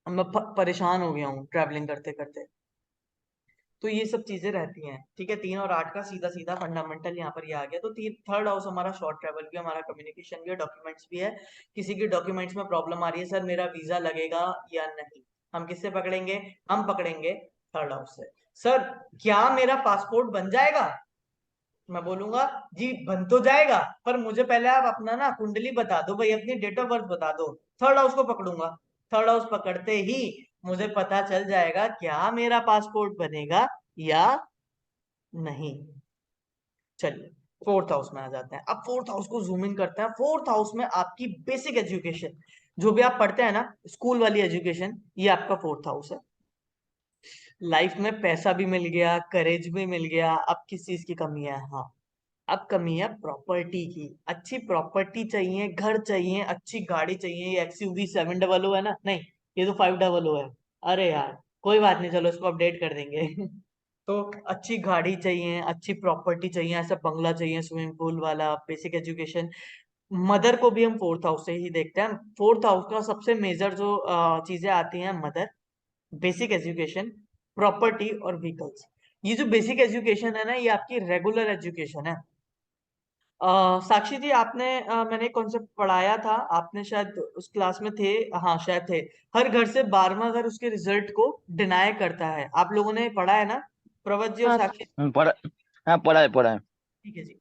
अब मैं परेशान हो गया हूँ ट्रैवलिंग करते करते। तो ये सब चीजें रहती हैं। ठीक है, 3 और 8 का सीधा सीधा फंडामेंटल यहाँ पर ये आ गया। तो थर्ड हाउस हमारा शॉर्ट ट्रैवल भी, हमारा कम्युनिकेशन भी है, डॉक्यूमेंट्स भी है। किसी के डॉक्यूमेंट्स में प्रॉब्लम आ रही है, सर मेरा वीजा लगेगा या नहीं, हम किससे पकड़ेंगे? हम पकड़ेंगे थर्ड हाउस से। सर क्या मेरा पासपोर्ट बन जाएगा? मैं बोलूंगा जी बन तो जाएगा, पर मुझे पहले आप अपना ना कुंडली बता दो भाई, अपनी डेट ऑफ बर्थ बता दो। थर्ड हाउस को पकड़ूंगा। थर्ड हाउस पकड़ते ही मुझे पता चल जाएगा क्या मेरा पासपोर्ट बनेगा या नहीं। चलिए, फोर्थ हाउस में आ जाते हैं। अब फोर्थ हाउस को जूम इन करते हैं। फोर्थ हाउस में आपकी बेसिक एजुकेशन, जो भी आप पढ़ते हैं ना, स्कूल वाली एजुकेशन, ये आपका फोर्थ हाउस है। लाइफ में पैसा भी मिल गया, करेज भी मिल गया, अब किस चीज की कमी है? हाँ, अब कमी है प्रॉपर्टी की। अच्छी प्रॉपर्टी चाहिए, घर चाहिए, अच्छी गाड़ी चाहिए। ये XUV 700 है ना? नहीं, ये तो 500 है। अरे यार, कोई बात नहीं, चलो इसको अपडेट कर देंगे। तो अच्छी गाड़ी चाहिए, अच्छी प्रॉपर्टी चाहिए, ऐसा बंगला चाहिए स्विमिंग पूल वाला, बेसिक एजुकेशन। मदर को भी हम फोर्थ हाउस से ही देखते हैं। फोर्थ हाउस का सबसे मेजर जो चीजें आती हैं, मदर, बेसिक एजुकेशन, प्रॉपर्टी और व्हीकल्स। ये जो बेसिक एजुकेशन है ना, ये आपकी रेगुलर एजुकेशन है। साक्षी जी, आपने मैंने कॉन्सेप्ट पढ़ाया था, आपने शायद उस क्लास में थे। हाँ, शायद थे। हर घर से 12वां घर उसके रिजल्ट को डिनाई करता है। आप लोगों ने पढ़ा है ना, प्रवत जी और हाँ साक्षी? पढ़ा। हाँ, पढ़ा है। ठीक है जी।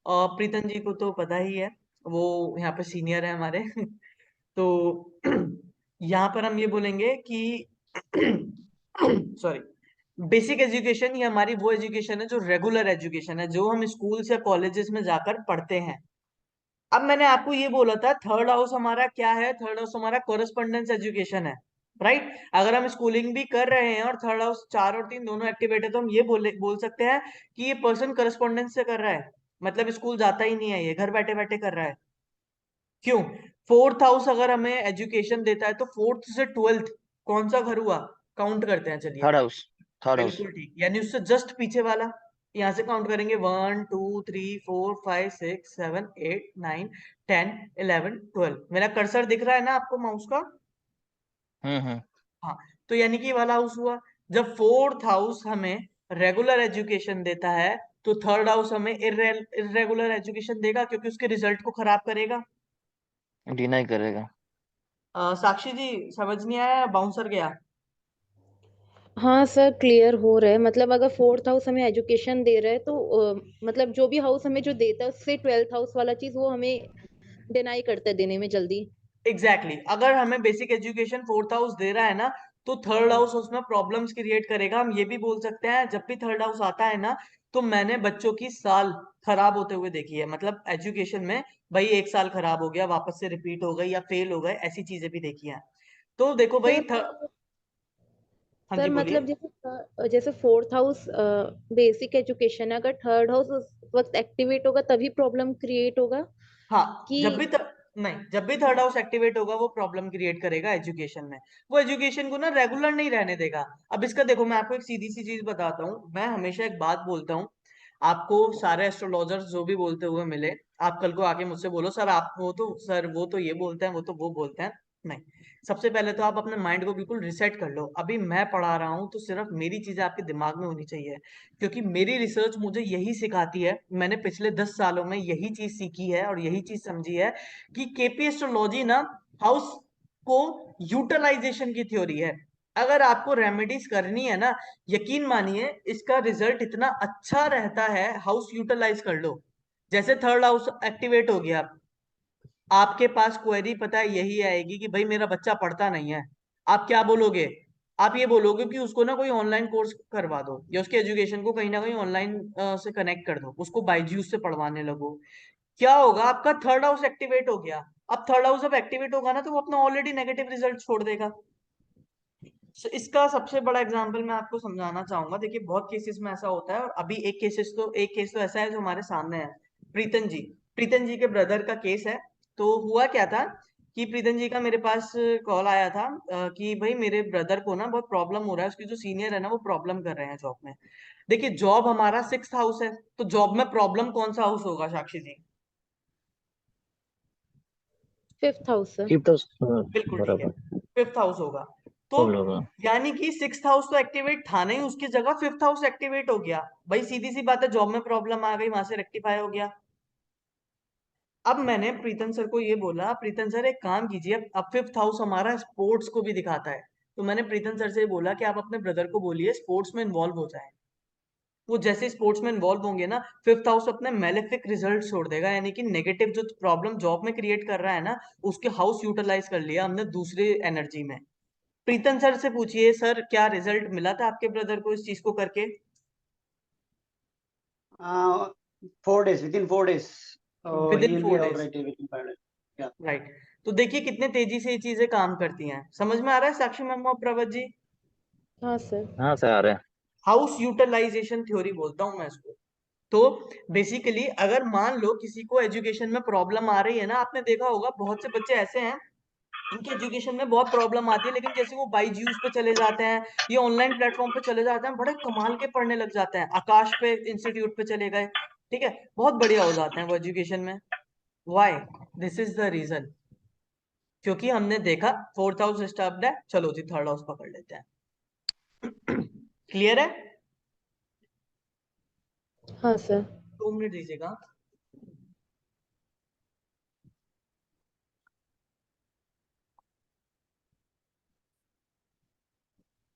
और प्रीतम जी को तो पता ही है, वो यहाँ पे सीनियर है हमारे। तो यहाँ पर हम ये बोलेंगे कि सॉरी, बेसिक एजुकेशन ये हमारी वो एजुकेशन है जो रेगुलर एजुकेशन है, जो हम स्कूल्स या कॉलेजेस में जाकर पढ़ते हैं। अब मैंने आपको ये बोला था, थर्ड हाउस हमारा क्या है? थर्ड हाउस हमारा कोरस्पॉन्डेंस एजुकेशन है, राइट? अगर हम स्कूलिंग भी कर रहे हैं और थर्ड हाउस 4 और 3 दोनों एक्टिवेट है, तो हम ये बोल सकते हैं कि ये पर्सन करस्पॉन्डेंस से कर रहा है, मतलब स्कूल जाता ही नहीं है, ये घर बैठे बैठे कर रहा है। क्यों? फोर्थ हाउस अगर हमें एजुकेशन देता है, तो फोर्थ से ट्वेल्थ कौन सा घर हुआ? काउंट करते हैं, चलिए। Third house. Third house. बिल्कुल ठीक, यानी उससे जस्ट पीछे वाला। यहां से काउंट करेंगे, 1 2 3 4 5 6 7 8 9 10 11 12। मेरा कर्सर दिख रहा है ना आपको, माउस का? हम्म। हाँ। तो यानी कि ये वाला हाउस हुआ। जब फोर्थ हाउस हमें रेगुलर एजुकेशन देता है, तो थर्ड हाउस हमें इरेगुलर एजुकेशन देगा, क्योंकि उसके रिजल्ट को खराब करेगा। डिनाई करेगा। साक्षी जी, समझ नहीं आया, बाउंसर गया? हाँ सर, क्लियर हो रहा है। मतलब अगर फोर्थ हाउस हमें एजुकेशन दे रहा है तो मतलब जो भी हाउस हमें जो देता है उससे ट्वेल्थ हाउस वाला चीज वो हमें डिनाई करता है देने में जल्दी। Exactly exactly. अगर हमें बेसिक एजुकेशन फोर्थ हाउस दे रहा है ना, तो थर्ड हाउस उसमें प्रॉब्लम्स क्रिएट करेगा। हम ये भी बोल सकते हैं, जब भी थर्ड हाउस आता है ना, तो मैंने बच्चों की साल खराब होते हुए देखी है, मतलब एजुकेशन में। भाई, एक साल खराब हो गया, वापस से रिपीट हो गई या फेल हो गए, ऐसी चीजें भी देखी हैं। तो देखो भाई, सर हाँ जी, सर बोलिए। मतलब जैसे जैसे फोर्थ हाउस बेसिक एजुकेशन है, अगर थर्ड हाउस उस वक्त एक्टिवेट होगा तभी प्रॉब्लम क्रिएट होगा हाँ, कि नहीं, जब भी थर्ड हाउस एक्टिवेट होगा, वो प्रॉब्लम क्रिएट करेगा एजुकेशन में। वो एजुकेशन को ना रेगुलर नहीं रहने देगा। अब इसका देखो, मैं आपको एक सीधी सी चीज बताता हूँ। मैं हमेशा एक बात बोलता हूँ, आपको सारे एस्ट्रोलॉजर्स जो भी बोलते हुए मिले, आप कल को आके मुझसे बोलो, सर आप वो तो ये बोलते हैं, वो तो वो बोलते हैं। नहीं, सबसे पहले तो आप अपने माइंड को बिल्कुल रिसेट कर लो। अभी मैं पढ़ा रहा हूँ, तो सिर्फ मेरी चीजें आपके दिमाग में होनी चाहिए, क्योंकि मेरी रिसर्च मुझे यही सिखाती है। मैंने पिछले 10 सालों में यही चीज सीखी है और यही चीज समझी है कि केपी एस्ट्रोलॉजी ना हाउस को यूटिलाइजेशन की थ्योरी है। अगर आपको रेमेडीज करनी है ना, यकीन मानिए इसका रिजल्ट इतना अच्छा रहता है। हाउस यूटिलाइज कर लो। जैसे थर्ड हाउस एक्टिवेट हो गया, आपके पास क्वेरी पता है यही आएगी कि भाई मेरा बच्चा पढ़ता नहीं है। आप क्या बोलोगे? आप ये बोलोगे कि उसको ना कोई ऑनलाइन कोर्स करवा दो, या उसके एजुकेशन को कहीं ना कहीं ऑनलाइन से कनेक्ट कर दो, उसको बायजूस से पढ़वाने लगो। क्या होगा? आपका थर्ड हाउस एक्टिवेट हो गया। अब थर्ड हाउस जब एक्टिवेट होगा ना, तो वो अपना ऑलरेडी नेगेटिव रिजल्ट छोड़ देगा। So, इसका सबसे बड़ा एग्जांपल मैं आपको समझाना चाहूंगा। देखिए, बहुत केसेस में ऐसा होता है, और अभी एक केस तो ऐसा है जो हमारे सामने है। प्रीतन जी, प्रीतन जी के ब्रदर का केस है। तो हुआ क्या था कि प्रीतन जी का मेरे पास कॉल आया था, कि भाई मेरे ब्रदर को ना बहुत प्रॉब्लम हो रहा है, उसके जो सीनियर है ना वो प्रॉब्लम कर रहे हैं जॉब में। देखिए, जॉब हमारा 6th हाउस है, तो जॉब में प्रॉब्लम कौन सा हाउस होगा Sakshi ji? Fifth house sir. Fifth house. बिल्कुल ठीक है, बराबर। 5th हाउस होगा। तो प्रॉब्लम होगा। यानी कि 6th हाउस तो एक्टिवेट था नहीं, उसकी जगह 5th हाउस एक्टिवेट हो गया। भाई सीधी सी बात है, जॉब में प्रॉब्लम आ गई, वहां से रेक्टिफाई हो गया। अब मैंने प्रीतम सर को ये बोला, प्रीतम सर एक काम कीजिए, अब 5th हाउस हमारा स्पोर्ट्स को भी दिखाता है। तो मैंने प्रीतम सर से बोला कि आप अपने ब्रदर को बोलिए स्पोर्ट्स में इन्वॉल्व हो जाए। वो जैसे स्पोर्ट्स में इन्वॉल्व होंगे ना, 5th हाउस अपने मेलेफिक रिजल्ट छोड़ देगा, यानी कि नेगेटिव जो प्रॉब्लम जॉब में क्रिएट कर रहा है ना, उसके हाउस यूटिलाइज कर लिया हमने दूसरे एनर्जी में। प्रीतम सर से पूछिए, सर क्या रिजल्ट मिला था आपके ब्रदर को इस चीज को करके? 4 days, within 4 days. With He in will be four all days right within 5 days. Yeah. Right. तो देखिए कितने तेजी से ये चीजें काम करती हैं। समझ में आ रहा है साक्षी मैम और प्रवत जी? हाँ सर। हाँ सर आ रहे हैं। हाउस यूटिलाइजेशन थ्योरी बोलता हूँ मैं इसको। तो बेसिकली अगर मान लो किसी को एजुकेशन में प्रॉब्लम आ रही है ना, आपने देखा होगा बहुत से बच्चे ऐसे हैं इनके एजुकेशन में बहुत प्रॉब्लम आती है, लेकिन जैसे वो बाईजूस पे चले जाते हैं, ये ऑनलाइन प्लेटफॉर्म पे चले जाते हैं, बड़े कमाल के पढ़ने लग जाते हैं, आकाश पे इंस्टीट्यूट पे चले गए, ठीक है, बहुत बढ़िया हो जाते हैं वो एजुकेशन में। Why? This is the reason, क्योंकि हमने देखा फोर्थ हाउस डिस्टर्ब्ड है, चलो जी थर्ड हाउस पकड़ लेते हैं। क्लियर है? हाँ सर। 2 मिनट दीजिएगा।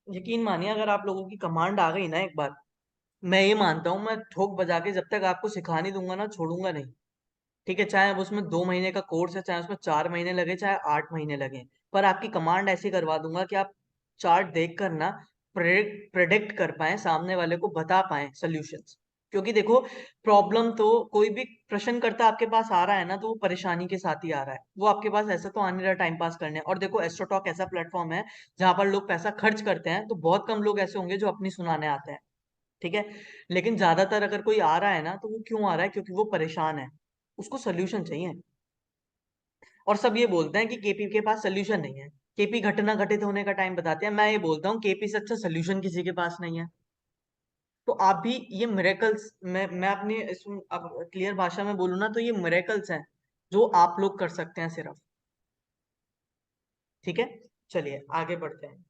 यकीन मानिए अगर आप लोगों की कमांड आ गई ना एक बार, मैं ये मानता हूं मैं ठोक बजा के जब तक आपको सिखा नहीं दूंगा ना, छोड़ूंगा नहीं। ठीक है, चाहे अब उसमें 2 महीने का कोर्स है, चाहे उसमें 4 महीने लगे, चाहे 8 महीने लगे, पर आपकी कमांड ऐसी करवा दूंगा कि आप चार्ट देख कर ना प्रेडिक्ट कर पाए, सामने वाले को बता पाए सॉल्यूशंस। क्योंकि देखो, प्रॉब्लम तो कोई भी प्रश्नकर्ता आपके पास आ रहा है ना, तो वो परेशानी के साथ ही आ रहा है, वो आपके पास ऐसा तो आने रहा टाइम पास करने। और देखो एस्ट्रोटॉक ऐसा प्लेटफॉर्म है जहां पर लोग पैसा खर्च करते हैं, तो बहुत कम लोग ऐसे होंगे जो अपनी सुनाने आते हैं, ठीक है। लेकिन ज्यादातर अगर कोई आ रहा है ना, तो वो क्यों आ रहा है? क्योंकि वो परेशान है, उसको सोल्यूशन चाहिए। और सब ये बोलते हैं कि केपी के पास सोल्यूशन नहीं है, केपी घटना घटित होने का टाइम बताते हैं। मैं ये बोलता हूँ केपी से अच्छा सोल्यूशन किसी के पास नहीं है। तो आप भी ये मिरेकल्स, मैं अपनी अब क्लियर भाषा में बोलूँ ना, तो ये मिरेकल्स हैं जो आप लोग कर सकते हैं सिर्फ। ठीक है, चलिए आगे बढ़ते हैं।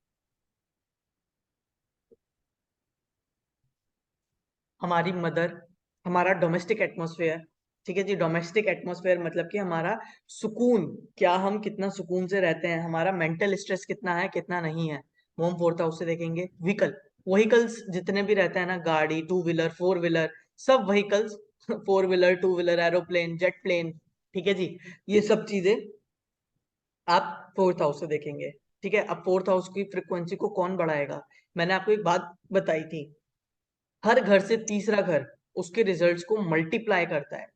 हमारी मदर, हमारा डोमेस्टिक एटमॉस्फेयर, ठीक है जी। डोमेस्टिक एटमॉस्फेयर मतलब कि हमारा सुकून, क्या हम कितना सुकून से रहते हैं, हमारा मेंटल स्ट्रेस कितना है कितना नहीं है, वो हम फोर्थ हाउस से देखेंगे। व्हीकल, व्हीकल्स जितने भी रहते हैं ना, गाड़ी, टू व्हीलर, फोर व्हीलर, सब vehicles four wheeler, two wheeler, aeroplane, jet plane, ठीक है जी, ये सब चीजें आप फोर्थ हाउस से देखेंगे। ठीक है, अब फोर्थ हाउस की फ्रिक्वेंसी को कौन बढ़ाएगा? मैंने आपको एक बात बताई थी, हर घर से तीसरा घर उसके रिजल्ट्स को मल्टीप्लाई करता है।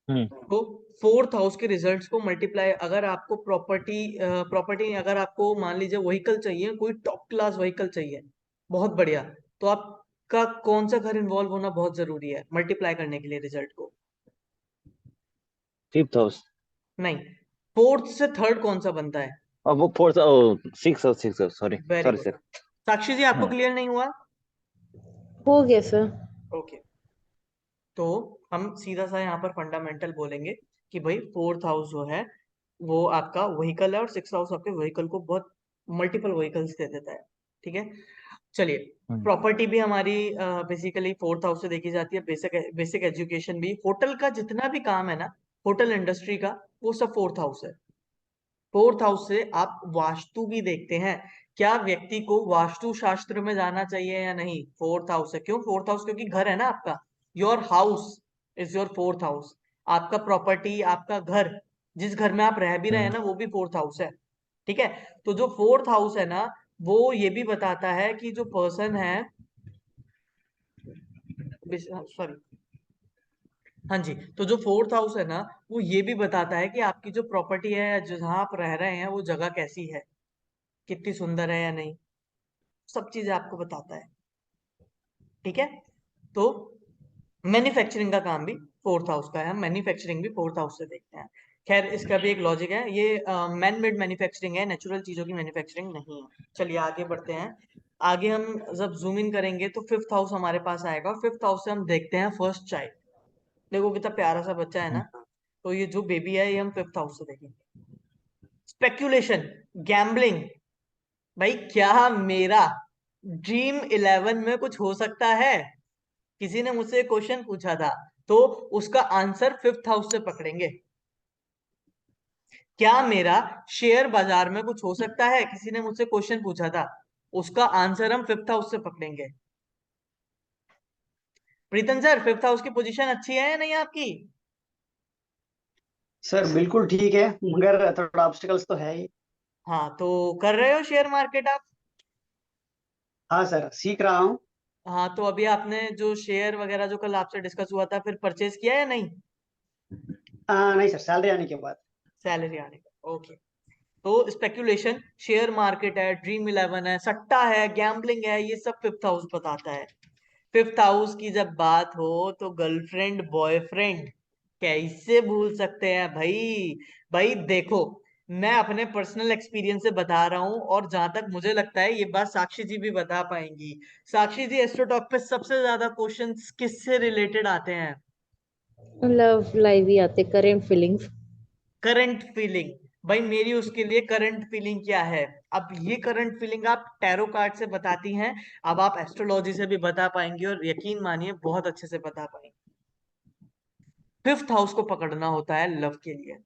हम्म। तो फोर्थ हाउस के रिजल्ट्स को मल्टीप्लाई, अगर आपको प्रॉपर्टी अगर आपको मान लीजिए व्हीकल चाहिए, कोई टॉप क्लास व्हीकल चाहिए, बहुत बढ़िया, तो आपका कौन सा घर इन्वॉल्व होना बहुत जरूरी है मल्टीप्लाई करने के लिए रिजल्ट को? Fifth house. नहीं, फोर्थ से थर्ड कौन सा बनता है? और वो fourth, oh six house, six house, sorry very sorry good. Sir. Sakshi ji आपको हाँ। क्लियर नहीं हुआ? हो गया सर। ओके, तो हम सीधा सा यहाँ पर फंडामेंटल बोलेंगे कि भाई फोर्थ हाउस जो है वो आपका व्हीकल है, और सिक्स हाउस आपके व्हीकल को बहुत मल्टीपल व्हीकल्स दे देता है। ठीक है, चलिए। हम्म। प्रॉपर्टी भी हमारी बेसिकली फोर्थ हाउस से देखी जाती है, बेसिक बेसिक एजुकेशन भी, होटल का जितना भी काम है ना, होटल इंडस्ट्री का, वो सब फोर्थ हाउस है। फोर्थ हाउस से आप वास्तु भी देखते हैं, क्या व्यक्ति को वास्तु शास्त्र में जाना चाहिए या नहीं? फोर्थ हाउस है, क्यों फोर्थ हाउस? क्योंकि घर है ना आपका, your house is your fourth house. आपका प्रॉपर्टी, आपका घर, जिस घर में आप रह भी रहे हैं हम्म। ना, वो भी फोर्थ हाउस है। ठीक है, तो जो फोर्थ हाउस है ना, वो ये भी बताता है कि जो पर्सन है, सॉरी, हाँ जी, तो जो फोर्थ हाउस है ना, वो ये भी बताता है कि आपकी जो प्रॉपर्टी है या जहाँ आप रह रहे हैं, वो जगह कैसी है, कितनी सुंदर है या नहीं, सब चीजें आपको बताता है। ठीक है, तो मैन्युफैक्चरिंग का काम भी फोर्थ हाउस का है, हम मैन्युफैक्चरिंग भी फोर्थ हाउस से देखते हैं। खैर इसका भी एक लॉजिक है, ये मैन मेड मैन्युफैक्चरिंग है, नेचुरल चीजों की मैन्युफैक्चरिंग नहीं है। चलिए आगे बढ़ते हैं। आगे हम जब जूम इन करेंगे तो फिफ्थ हाउस हमारे पास आएगा, और फिफ्थ हाउस से हम देखते हैं फर्स्ट चाइल्ड। देखो कितना प्यारा सा बच्चा है हम्म। ना, तो ये जो बेबी है ये हम फिफ्थ हाउस से देखेंगे। स्पेक्यूलेशन, गैम्बलिंग, भाई क्या मेरा ड्रीम 11 में कुछ हो सकता है? किसी ने मुझसे क्वेश्चन पूछा था, तो उसका आंसर फिफ्थ हाउस से पकड़ेंगे। क्या मेरा शेयर बाजार में कुछ हो सकता है? किसी ने मुझसे क्वेश्चन पूछा था, उसका आंसर हम फिफ्थ हाउस से पकड़ेंगे। प्रीतम सर, फिफ्थ हाउस की पोजीशन अच्छी है या नहीं आपकी? सर बिल्कुल ठीक है, मगर थोड़ा ऑब्स्टिकल्स तो है ही। हाँ, तो कर रहे हो शेयर मार्केट आप? हाँ सर, सीख रहा हूँ। हाँ, तो अभी आपने जो शेयर वगैरह जो कल आपसे डिस्कस हुआ था, फिर परचेज किया या नहीं? नहीं सर, सैलरी आने के बाद। सैलरी आने का, ओके। तो स्पेक्यूलेशन, शेयर मार्केट है, ड्रीम इलेवन है, सट्टा है, गैम्बलिंग है, ये सब फिफ्थ हाउस बताता है। फिफ्थ हाउस की जब बात हो तो गर्लफ्रेंड बॉयफ्रेंड कैसे भूल सकते हैं भाई। भाई देखो, मैं अपने पर्सनल एक्सपीरियंस से बता रहा हूं, और जहां तक मुझे लगता है ये बात साक्षी जी भी बता पाएंगी। साक्षी जी, एस्ट्रोटॉक पे सबसे ज्यादा क्वेश्चंस किससे रिलेटेड आते हैं? लव लाइव ही आते, करेंट फीलिंग्स। Current feeling. भाई मेरी उसके लिए करंट फीलिंग क्या है? अब ये करंट फीलिंग आप टैरो कार्ड से बताती हैं, अब आप एस्ट्रोलॉजी से भी बता पाएंगी, और यकीन मानिए बहुत अच्छे से बता पाएंगी। फिफ्थ हाउस को पकड़ना होता है लव के लिए।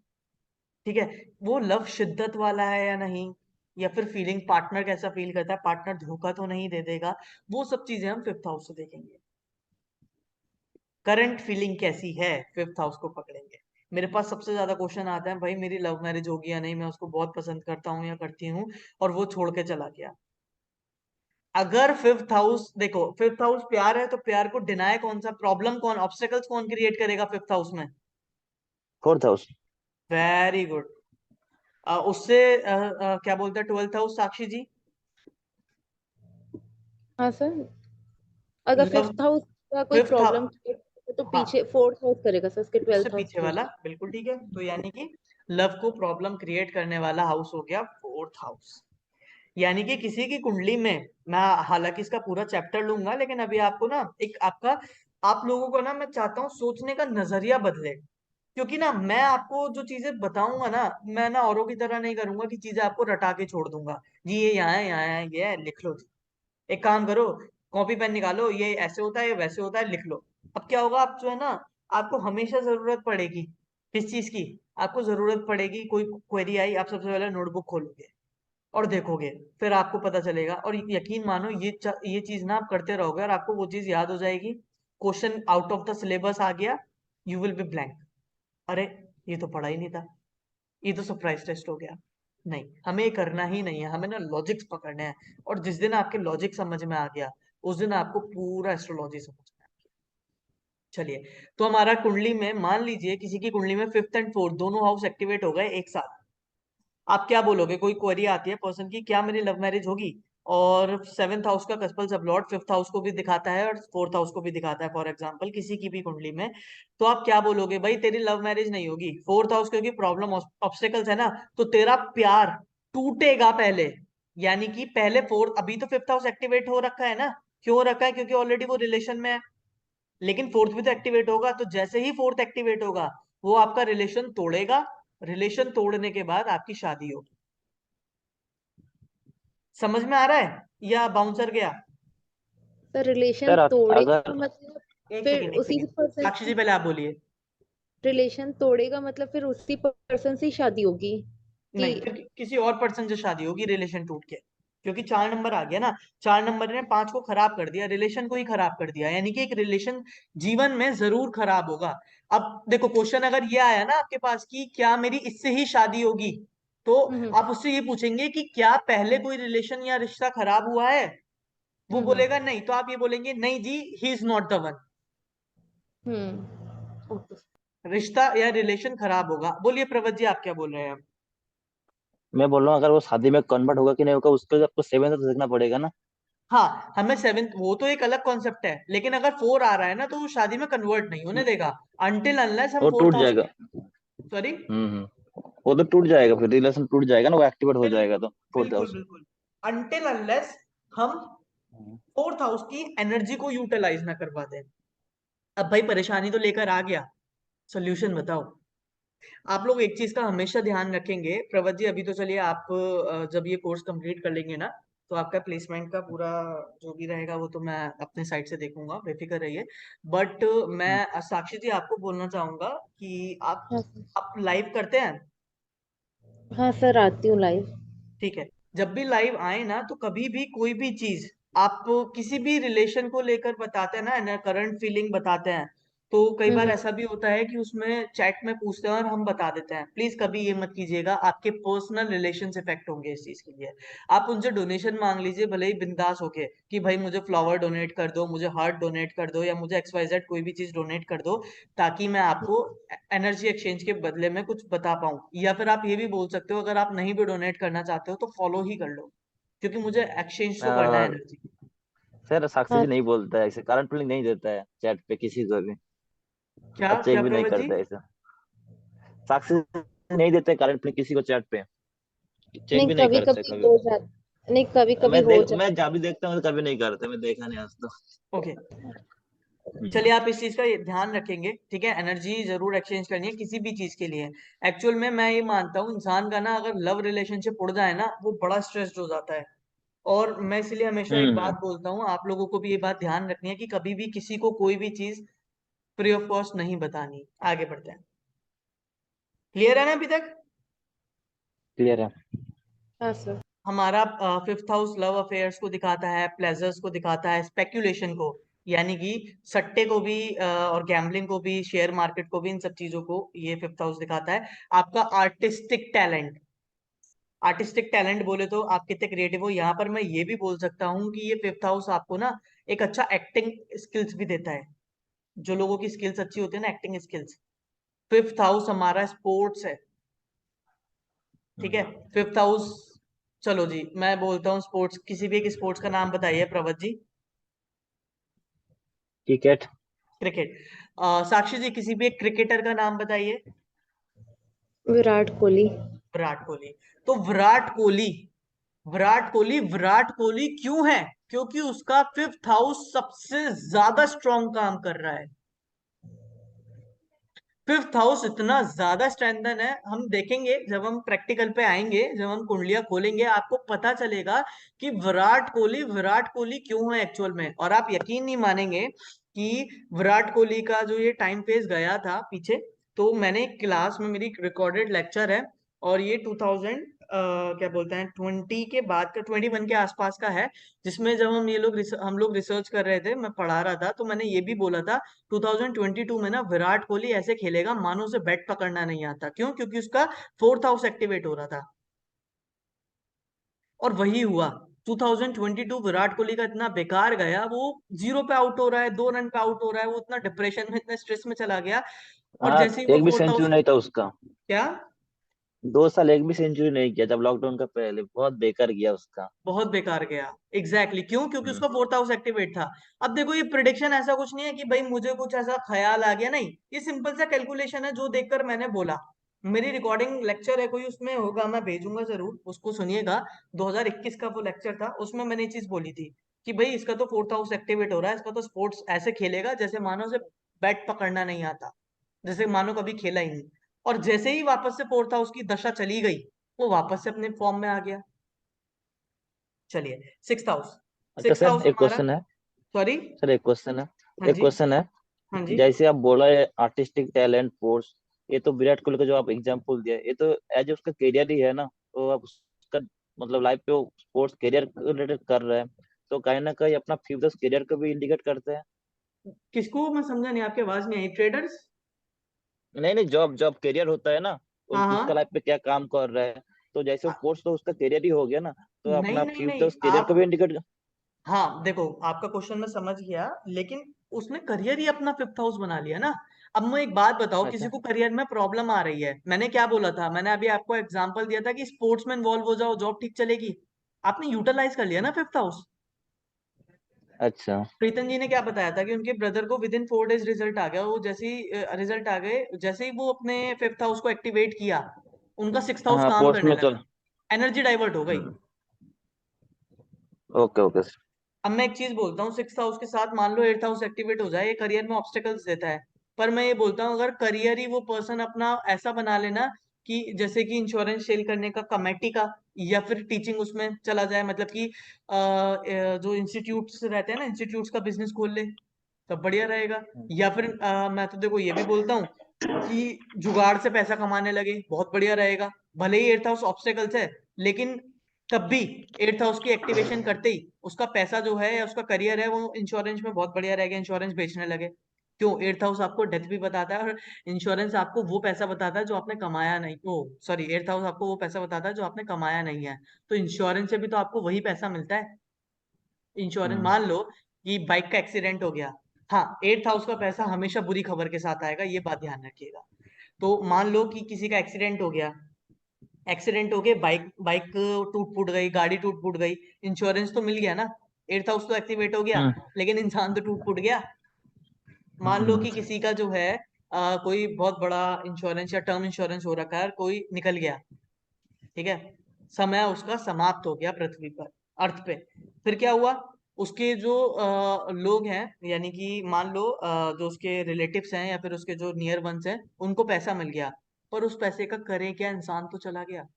ठीक है, वो लव शिद्दत वाला है या नहीं, या फिर फीलिंग, पार्टनर कैसा फील करता है, पार्टनर धोखा तो नहीं दे देगा, वो सब चीजें हम फिफ्थ हाउस से देखेंगे। करंट फीलिंग कैसी है, फिफ्थ हाउस को पकड़ेंगे। मेरे पास सबसे ज्यादा क्वेश्चन आते हैं, भाई मेरी लव मैरिज होगी या नहीं, मैं उसको बहुत पसंद करता हूँ या करती हूँ, और वो छोड़ के चला गया। अगर फिफ्थ हाउस, देखो फिफ्थ हाउस प्यार है, तो प्यार को डिनाय कौन सा, प्रॉब्लम कौन, ऑब्स्टेकल्स कौन क्रिएट करेगा फिफ्थ हाउस में? Fourth house. Very good. उससे क्या बोलते हैं ट्वेल्थ हाउस, साक्षी जी? हाँ सर, अगर लव, फिफ्थ हाउस का कोई फिफ्थ, प्रॉब्लम तो हाँ, पीछे फोर्थ हाउस करेगा सर, उसके उससे ट्वेल्थ हाउस पीछे की। वाला, बिल्कुल ठीक है। तो यानी कि लव को प्रॉब्लम क्रिएट करने वाला हाउस हो गया फोर्थ हाउस। यानी कि किसी की कुंडली में, मैं हालांकि इसका पूरा चैप्टर लूंगा, लेकिन अभी आपको ना एक आपका, आप लोगों को ना मैं चाहता हूँ सोचने का नजरिया बदले। क्योंकि ना मैं आपको जो चीजें बताऊंगा ना, मैं ना औरों की तरह नहीं करूंगा कि चीजें आपको रटा के छोड़ दूंगा, जी ये यहाँ है, यहाँ है, ये है, लिख लो जी। एक काम करो, कॉपी पेन निकालो, ये ऐसे होता है, ये वैसे होता है, लिख लो। अब क्या होगा, आप जो है ना, आपको हमेशा जरूरत पड़ेगी किस चीज की, आपको जरूरत पड़ेगी, कोई क्वेरी आई, आप सबसे पहले नोटबुक खोलोगे और देखोगे, फिर आपको पता चलेगा, और यकीन मानो ये चीज ना आप करते रहोगे और आपको वो चीज याद हो जाएगी। Question out of the syllabus आ गया, यू विल बी ब्लैंक। अरे, ये तो पढ़ा ही नहीं था, ये तो सरप्राइज टेस्ट हो गया। नहीं, हमें ये करना ही नहीं है, हमें ना लॉजिक्स पकड़ने हैं। और जिस दिन आपके लॉजिक समझ में आ गया, उस दिन आपको पूरा एस्ट्रोलॉजी समझ में आ गया। चलिए, तो हमारा कुंडली में, मान लीजिए किसी की कुंडली में फिफ्थ एंड फोर्थ दोनों हाउस एक्टिवेट हो गए एक साथ। आप क्या बोलोगे, कोई क्वेरी आती है पर्सन की, क्या मेरी लव मैरिज होगी, और सेवेंथ हाउस का कस्पल सबलॉर्ड फिफ्थ हाउस को भी दिखाता है और फोर्थ हाउस को भी दिखाता है, फॉर एग्जांपल किसी की भी कुंडली में, तो आप क्या बोलोगे, भाई तेरी लव मैरिज नहीं होगी, फोर्थ हाउस क्योंकि प्रॉब्लम ऑब्स्टेकल्स है ना, तो तेरा प्यार टूटेगा पहले। यानी कि पहले फोर्थ, अभी तो फिफ्थ हाउस एक्टिवेट हो रखा है ना, क्यों हो रखा है, क्योंकि ऑलरेडी वो रिलेशन में है। लेकिन फोर्थ भी तो एक्टिवेट होगा, तो जैसे ही फोर्थ एक्टिवेट होगा, वो आपका रिलेशन तोड़ेगा, रिलेशन तोड़ने के बाद आपकी शादी होगी। समझ में आ रहा है या बाउंसर गया? सर रिलेशन सर तोड़ेगा अगर मतलब एक फिर सेकेंड, एक उसी सेकेंड, पर्सन साक्षी जी की, पहले आप बोलिए। रिलेशन तोड़ेगा मतलब फिर उसी पर्सन से ही शादी होगी कि? नहीं, फिर किसी और पर्सन से शादी होगी रिलेशन टूट के, क्योंकि 4 नंबर आ गया ना, 4 नंबर ने 5 को खराब कर दिया, रिलेशन को ही खराब कर दिया, यानी कि एक रिलेशन जीवन में जरूर खराब होगा। अब देखो, क्वेश्चन अगर ये आया ना आपके पास कि क्या मेरी इससे ही शादी होगी, तो हम्म आप उससे ये पूछेंगे कि क्या पहले कोई रिलेशन या रिश्ता खराब हुआ है, वो हम्म बोलेगा नहीं, तो आप ये बोलेंगे नहीं जी, he is not the one, okay. रिश्ता या रिलेशन खराब होगा। बोलिए प्रवत जी, आप क्या बोल रहे हैं? मैं बोल रहा हूँ, अगर वो शादी में कन्वर्ट होगा कि नहीं होगा, उसके लिए आपको सेवन तो देखना पड़ेगा ना। हाँ, हमें सेवेंथ, वो तो एक अलग कॉन्सेप्ट है, लेकिन अगर 4 आ रहा है ना, तो वो शादी में कन्वर्ट नहीं होने देगा, अनटिल अनलेस हम वो फोर्थ टूट हाउस जाएगा। में। सॉरी, वो तो टूट जाएगा, फिर रिलेशन टूट जाएगा ना, वो एक्टिवेट हो बिल्कुल, जाएगा तो फोर्थ बिल्कुल, हाउस। बिल्कुल, अनटिल अनलेस हम फोर्थ हाउस की एनर्जी को यूटिलाइज ना करवा दें। अब भाई परेशानी तो लेकर आ गया, सोल्यूशन बताओ। आप लोग एक चीज का हमेशा ध्यान रखेंगे, प्रवत जी अभी तो चलिए आप जब ये कोर्स कंप्लीट कर लेंगे ना, तो आपका प्लेसमेंट का पूरा जो भी रहेगा वो तो मैं अपने साइड से देखूंगा, बेफिक्र रहिए। बट मैं साक्षी जी आपको बोलना चाहूंगा कि हाँ सर। आप लाइव करते हैं? हाँ सर, आती हूँ लाइव। ठीक है, जब भी लाइव आए ना, तो कभी भी कोई भी चीज आप किसी भी रिलेशन को लेकर बताते हैं ना, करंट फीलिंग बताते हैं, तो कई बार ऐसा भी होता है कि उसमें चैट में पूछते हैं और हम बता देते हैं। प्लीज कभी ये मत कीजिएगा, आपके पर्सनल रिलेशन इफेक्ट होंगे इस चीज के लिए। आप उनसे डोनेशन मांग लीजिए, भले ही बिंदास होके कि भाई मुझे फ्लावर डोनेट कर दो, मुझे हार्ट डोनेट कर दो, या मुझे XYZ कोई भी चीज डोनेट कर दो, ताकि मैं आपको एनर्जी एक्सचेंज के बदले में कुछ बता पाऊं। या फिर आप ये भी बोल सकते हो, अगर आप नहीं भी डोनेट करना चाहते हो तो फॉलो ही कर लो, क्योंकि मुझे एक्सचेंज तो करना है अ, एनर्जी। सर साक्षी हाँ जी नहीं बोलता है ऐसे, करंट बिलिंग नहीं देता है चैट पे किसी को भी, क्या और चेक क्या भी नहीं प्रवत जी? करता है ऐसा। साक्षी जी नहीं देते करंट बिलिंग किसी को चैट पे, चेक नहीं, भी नहीं कभी करते कभी कभी। हो जाता, नहीं कभी कभी हो मैं जाता। जहाँ भी देखता हूँ तो कभी नहीं करते, मैं देखा नहीं आज तो। ओके, हम्म। चलिए आप इस चीज का ध्यान रखेंगे, ठीक है। एनर्जी जरूर एक्सचेंज करनी है किसी भी चीज के लिए। एक्चुअल में मैं ये मानता हूँ, इंसान का ना अगर लव रिलेशनशिप उड़ जाए ना, वो बड़ा स्ट्रेस्ड हो जाता है। और मैं इसलिए हमेशा एक हम्म। बात बोलता हूँ, आप लोगों को भी ये बात ध्यान रखनी है कि कभी भी किसी को कोई भी चीज फ्री ऑफ कॉस्ट नहीं बतानी। आगे बढ़ते हैं। क्लियर है ना अभी तक? क्लियर है। हाँ सर। हमारा फिफ्थ हाउस लव अफेयर्स को दिखाता है, प्लेजर्स को दिखाता है, स्पेक्यूलेशन को, यानी कि सट्टे को भी, और गैम्बलिंग को भी, शेयर मार्केट को भी, इन सब चीजों को ये फिफ्थ हाउस दिखाता है। आपका आर्टिस्टिक टैलेंट, आर्टिस्टिक टैलेंट बोले तो आप कितने क्रिएटिव हो, यहाँ पर मैं ये भी बोल सकता हूँ कि ये फिफ्थ हाउस आपको ना एक अच्छा एक्टिंग स्किल्स भी देता है। जो लोगों की स्किल्स अच्छी होती है ना, एक्टिंग स्किल्स, फिफ्थ हाउस हमारा स्पोर्ट्स है, ठीक है। हम्म। फिफ्थ हाउस, चलो जी मैं बोलता हूँ स्पोर्ट्स, किसी भी एक स्पोर्ट्स का नाम बताइए प्रवत जी। क्रिकेट। क्रिकेट। साक्षी जी किसी भी एक क्रिकेटर का नाम बताइए। विराट कोहली। विराट कोहली। तो विराट कोहली क्यों है? क्योंकि उसका फिफ्थ हाउस सबसे ज्यादा स्ट्रॉन्ग काम कर रहा है। फिफ्थ हाउस इतना ज्यादा स्ट्रेंथन है, हम देखेंगे जब हम प्रैक्टिकल पे आएंगे, जब हम कुंडलियां खोलेंगे, आपको पता चलेगा कि विराट कोहली क्यों है एक्चुअल में। और आप यकीन नहीं मानेंगे कि विराट कोहली का जो ये टाइम फेज गया था पीछे, तो मैंने क्लास में, मेरी रिकॉर्डेड लेक्चर है, और ये 2000 क्या बोलते हैं 20 के बाद का, 21 के आसपास का है, जिसमें जब हम लोग रिसर्च कर रहे थे, मैं पढ़ा रहा था, तो मैंने ये भी बोला था 2022 में ना विराट कोहली ऐसे खेलेगा मानो उसे बैट पकड़ना नहीं आता। क्यों? क्योंकि उसका फोर्थ हाउस एक्टिवेट हो रहा था, और वही हुआ। 2022 विराट कोहली का इतना बेकार गया, वो जीरो पे आउट हो रहा है, 2 रन पे आउट हो रहा है, वो इतना डिप्रेशन में, इतना स्ट्रेस में चला गया। और हाँ, जैसे ही वो एक भी फोर्थ सेंचुरी हाउस, नहीं था उसका। क्या? 2 साल एक भी सेंचुरी नहीं किया जब लॉकडाउन का पहले, बहुत बेकार गया उसका। बहुत बेकार गया। एग्जैक्टली क्यों? क्योंकि हम्म। उसका फोर्थ हाउस एक्टिवेट था। अब देखो, ये प्रिडिक्शन ऐसा कुछ नहीं है कि भाई मुझे कुछ ऐसा ख्याल आ गया, नहीं, ये सिंपल सा कैलकुलेशन है जो देखकर मैंने बोला। मेरी रिकॉर्डिंग लेक्चर है कोई, उसमें होगा, मैं भेजूंगा जरूर, उसको सुनिएगा। 2021 का वो लेक्चर था, उसमें मैंने ये चीज बोली थी कि भाई इसका तो फोर्थ हाउस एक्टिवेट हो रहा है, इसका तो स्पोर्ट्स ऐसे खेलेगा जैसे मानो उसे बैट पकड़ना नहीं आता, जैसे मानो कभी खेला ही नहीं। और जैसे ही वापस से फोर्थ हाउस की दशा चली गई, वो वापस से अपने फॉर्म में आ गया। चलिए, सिक्स्थ हाउस। अच्छा सिक्स्थ सर, हाउस एक हमारा, क्वेश्चन है। सॉरी। सर एक क्वेश्चन है। हाँ एक जी, क्वेश्चन है। हाँ जी। जैसे आप बोला है आर्टिस्टिक टैलेंट फोर्स, ये तो विराट कोहली का जो आप एग्जांपल दिया, ये तो एज उसका करियर ही है ना। तो आप उसका मतलब लाइफ पे वो स्पोर्ट्स करियर रिलेटेड कर रहे हैं, तो कहीं ना कहीं अपना फ्यूचर करियर को भी इंडिकेट करते हैं। किसको? मैं समझा नहीं, आपकी आवाज नहीं आई। ट्रेडर्स? नहीं नहीं, जॉब जॉब करियर होता है ना, हाँ उसका हाँ। लाइफ पे क्या काम कर रहा है। तो जैसे स्पोर्ट्स तो उसका करियर ही हो गया ना, तो नहीं अपना नहीं फ्यूचर नहीं, उस करियर को आप, भी इंडिकेट। हाँ देखो, आपका क्वेश्चन मैं समझ गया, लेकिन उसने करियर ही अपना फिफ्थ हाउस बना लिया ना। अब मैं एक बात बताओ, किसी अच्छा। को करियर में प्रॉब्लम आ रही है, मैंने क्या बोला था? मैंने अभी आपको एग्जांपल दिया था कि स्पोर्ट्स में इन्वॉल्व हो जाओ, जॉब ठीक चलेगी। आपने यूटिलाइज कर लिया ना फिफ्थ हाउस। अच्छा। प्रीतम जी ने क्या बताया था कि उनके ब्रदर को विद इन 4 डेज रिजल्ट आ गया, वो जैसे ही रिजल्ट आ गए, जैसे ही वो अपने फिफ्थ हाउस को एक्टिवेट किया, उनका सिक्स्थ हाउस हाँ, काम पोस्ट करने में लगा, चल। एनर्जी डाइवर्ट हो गई। हम्म। Okay okay. अब मैं एक चीज बोलता हूँ, सिक्स्थ हाउस के साथ मान लो एट्थ हाउस एक्टिवेट हो जाए, ये करियर में ऑब्स्टेकल्स देता है। पर मैं ये बोलता हूँ, अगर करियर ही वो पर्सन अपना ऐसा बना लेना कि जैसे कि इंश्योरेंस सेल करने का, कमेटी का, या फिर टीचिंग उसमें चला जाए, मतलब कि जो इंस्टीट्यूट्स रहते हैं ना, इंस्टीट्यूट्स का बिजनेस खोल ले, तब बढ़िया रहेगा। या फिर मैं तो देखो ये भी बोलता हूँ कि जुगाड़ से पैसा कमाने लगे, बहुत बढ़िया रहेगा। भले ही एट्थ हाउस ऑब्स्टेकल्स है, लेकिन तब भी एट्थ हाउस की एक्टिवेशन करते ही उसका पैसा जो है या उसका करियर है वो इंश्योरेंस में बहुत बढ़िया रहेगा, इंश्योरेंस बेचने लगे। क्यों? 8th हाउस आपको डेथ भी बताता है, और इंश्योरेंस आपको वो पैसा बताता है जो आपने कमाया नहीं, ओ सॉरी 8th हाउस आपको वो पैसा बताता है जो आपने कमाया नहीं है। तो इंश्योरेंस से भी तो आपको वही पैसा मिलता है। इंश्योरेंस, मान लो कि बाइक का एक्सीडेंट हो गया, हाँ 8th हाउस का पैसा हमेशा बुरी खबर के साथ आएगा, ये बात ध्यान रखिएगा। तो मान लो कि किसी का एक्सीडेंट हो गया, एक्सीडेंट हो के बाइक बाइक टूट फूट गई, गाड़ी टूट फूट गई, इंश्योरेंस तो मिल गया ना, 8th हाउस तो एक्टिवेट हो गया, लेकिन इंसान तो टूट फूट गया। मान लो कि किसी का जो है कोई बहुत बड़ा इंश्योरेंस या टर्म इंश्योरेंस हो रखा है, कोई निकल गया, ठीक है, समय उसका समाप्त हो गया पृथ्वी पर, अर्थ पे। फिर क्या हुआ? उसके जो लोग हैं, यानी कि मान लो जो उसके रिलेटिव्स हैं या फिर उसके जो नियर वंस हैं, उनको पैसा मिल गया, पर उस पैसे का करे क्या? इंसान तो चला गया,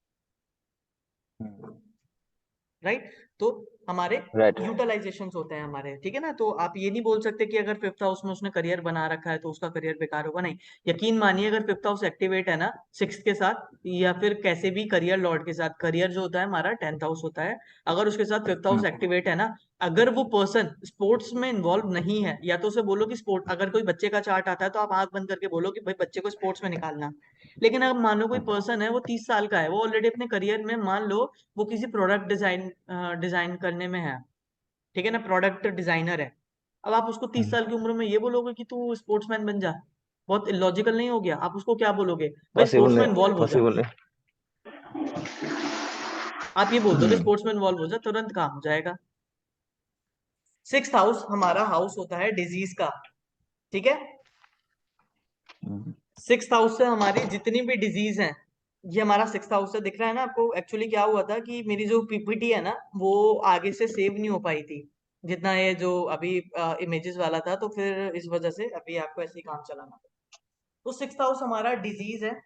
राइट? तो हमारे राइट। यूटिलाइजेशन होते हैं हमारे, ठीक है ना। तो आप ये नहीं बोल सकते कि अगर 5th हाउस में उसने करियर बना रखा है तो उसका करियर बेकार होगा, नहीं। यकीन मानिए, अगर 5th हाउस एक्टिवेट है ना 6th के साथ, या फिर कैसे भी करियर लॉर्ड के साथ, करियर जो होता है हमारा 10th हाउस होता है, अगर उसके साथ 5th हाउस एक्टिवेट है ना, अगर वो पर्सन स्पोर्ट्स में इन्वॉल्व नहीं है, या तो उसे बोलो कि स्पोर्ट, अगर कोई बच्चे का चार्ट आता है तो आप आंख बंद करके बोलो कि भाई बच्चे को स्पोर्ट्स में निकालना। लेकिन अगर मान लो कोई पर्सन है, वो 30 साल का है, वो ऑलरेडी अपने करियर में, मान लो वो किसी प्रोडक्ट डिजाइन करने में है, ठीक है ना, प्रोडक्ट डिजाइनर है। अब आप उसको 30 साल की उम्र में ये बोलोगे कि तू स्पोर्ट्समैन बन जा? बहुत इलॉजिकल नहीं हो गया? आप उसको क्या बोलोगे? भाई स्पोर्ट्स पॉसिबल में है, इन्वॉल्व हो जा। पॉसिबल है। आप ये बोल दोगे स्पोर्ट्स में इन्वॉल्व हो जा, तुरंत काम हो जाएगा। 6th हाउस हमारा हाउस होता है डिजीज का, ठीक है। 6th हाउस से हमारी जितनी भी डिजीज हैं, ये हमारा 6th हाउस से दिख रहा है ना आपको। एक्चुअली क्या हुआ था कि मेरी जो पीपीटी है ना, वो आगे से सेव नहीं हो पाई थी, जितना ये जो अभी इमेजेस वाला था, तो फिर इस वजह से अभी आपको ऐसे ही काम चलाना पड़ा। तो 6th हाउस हमारा डिजीज है।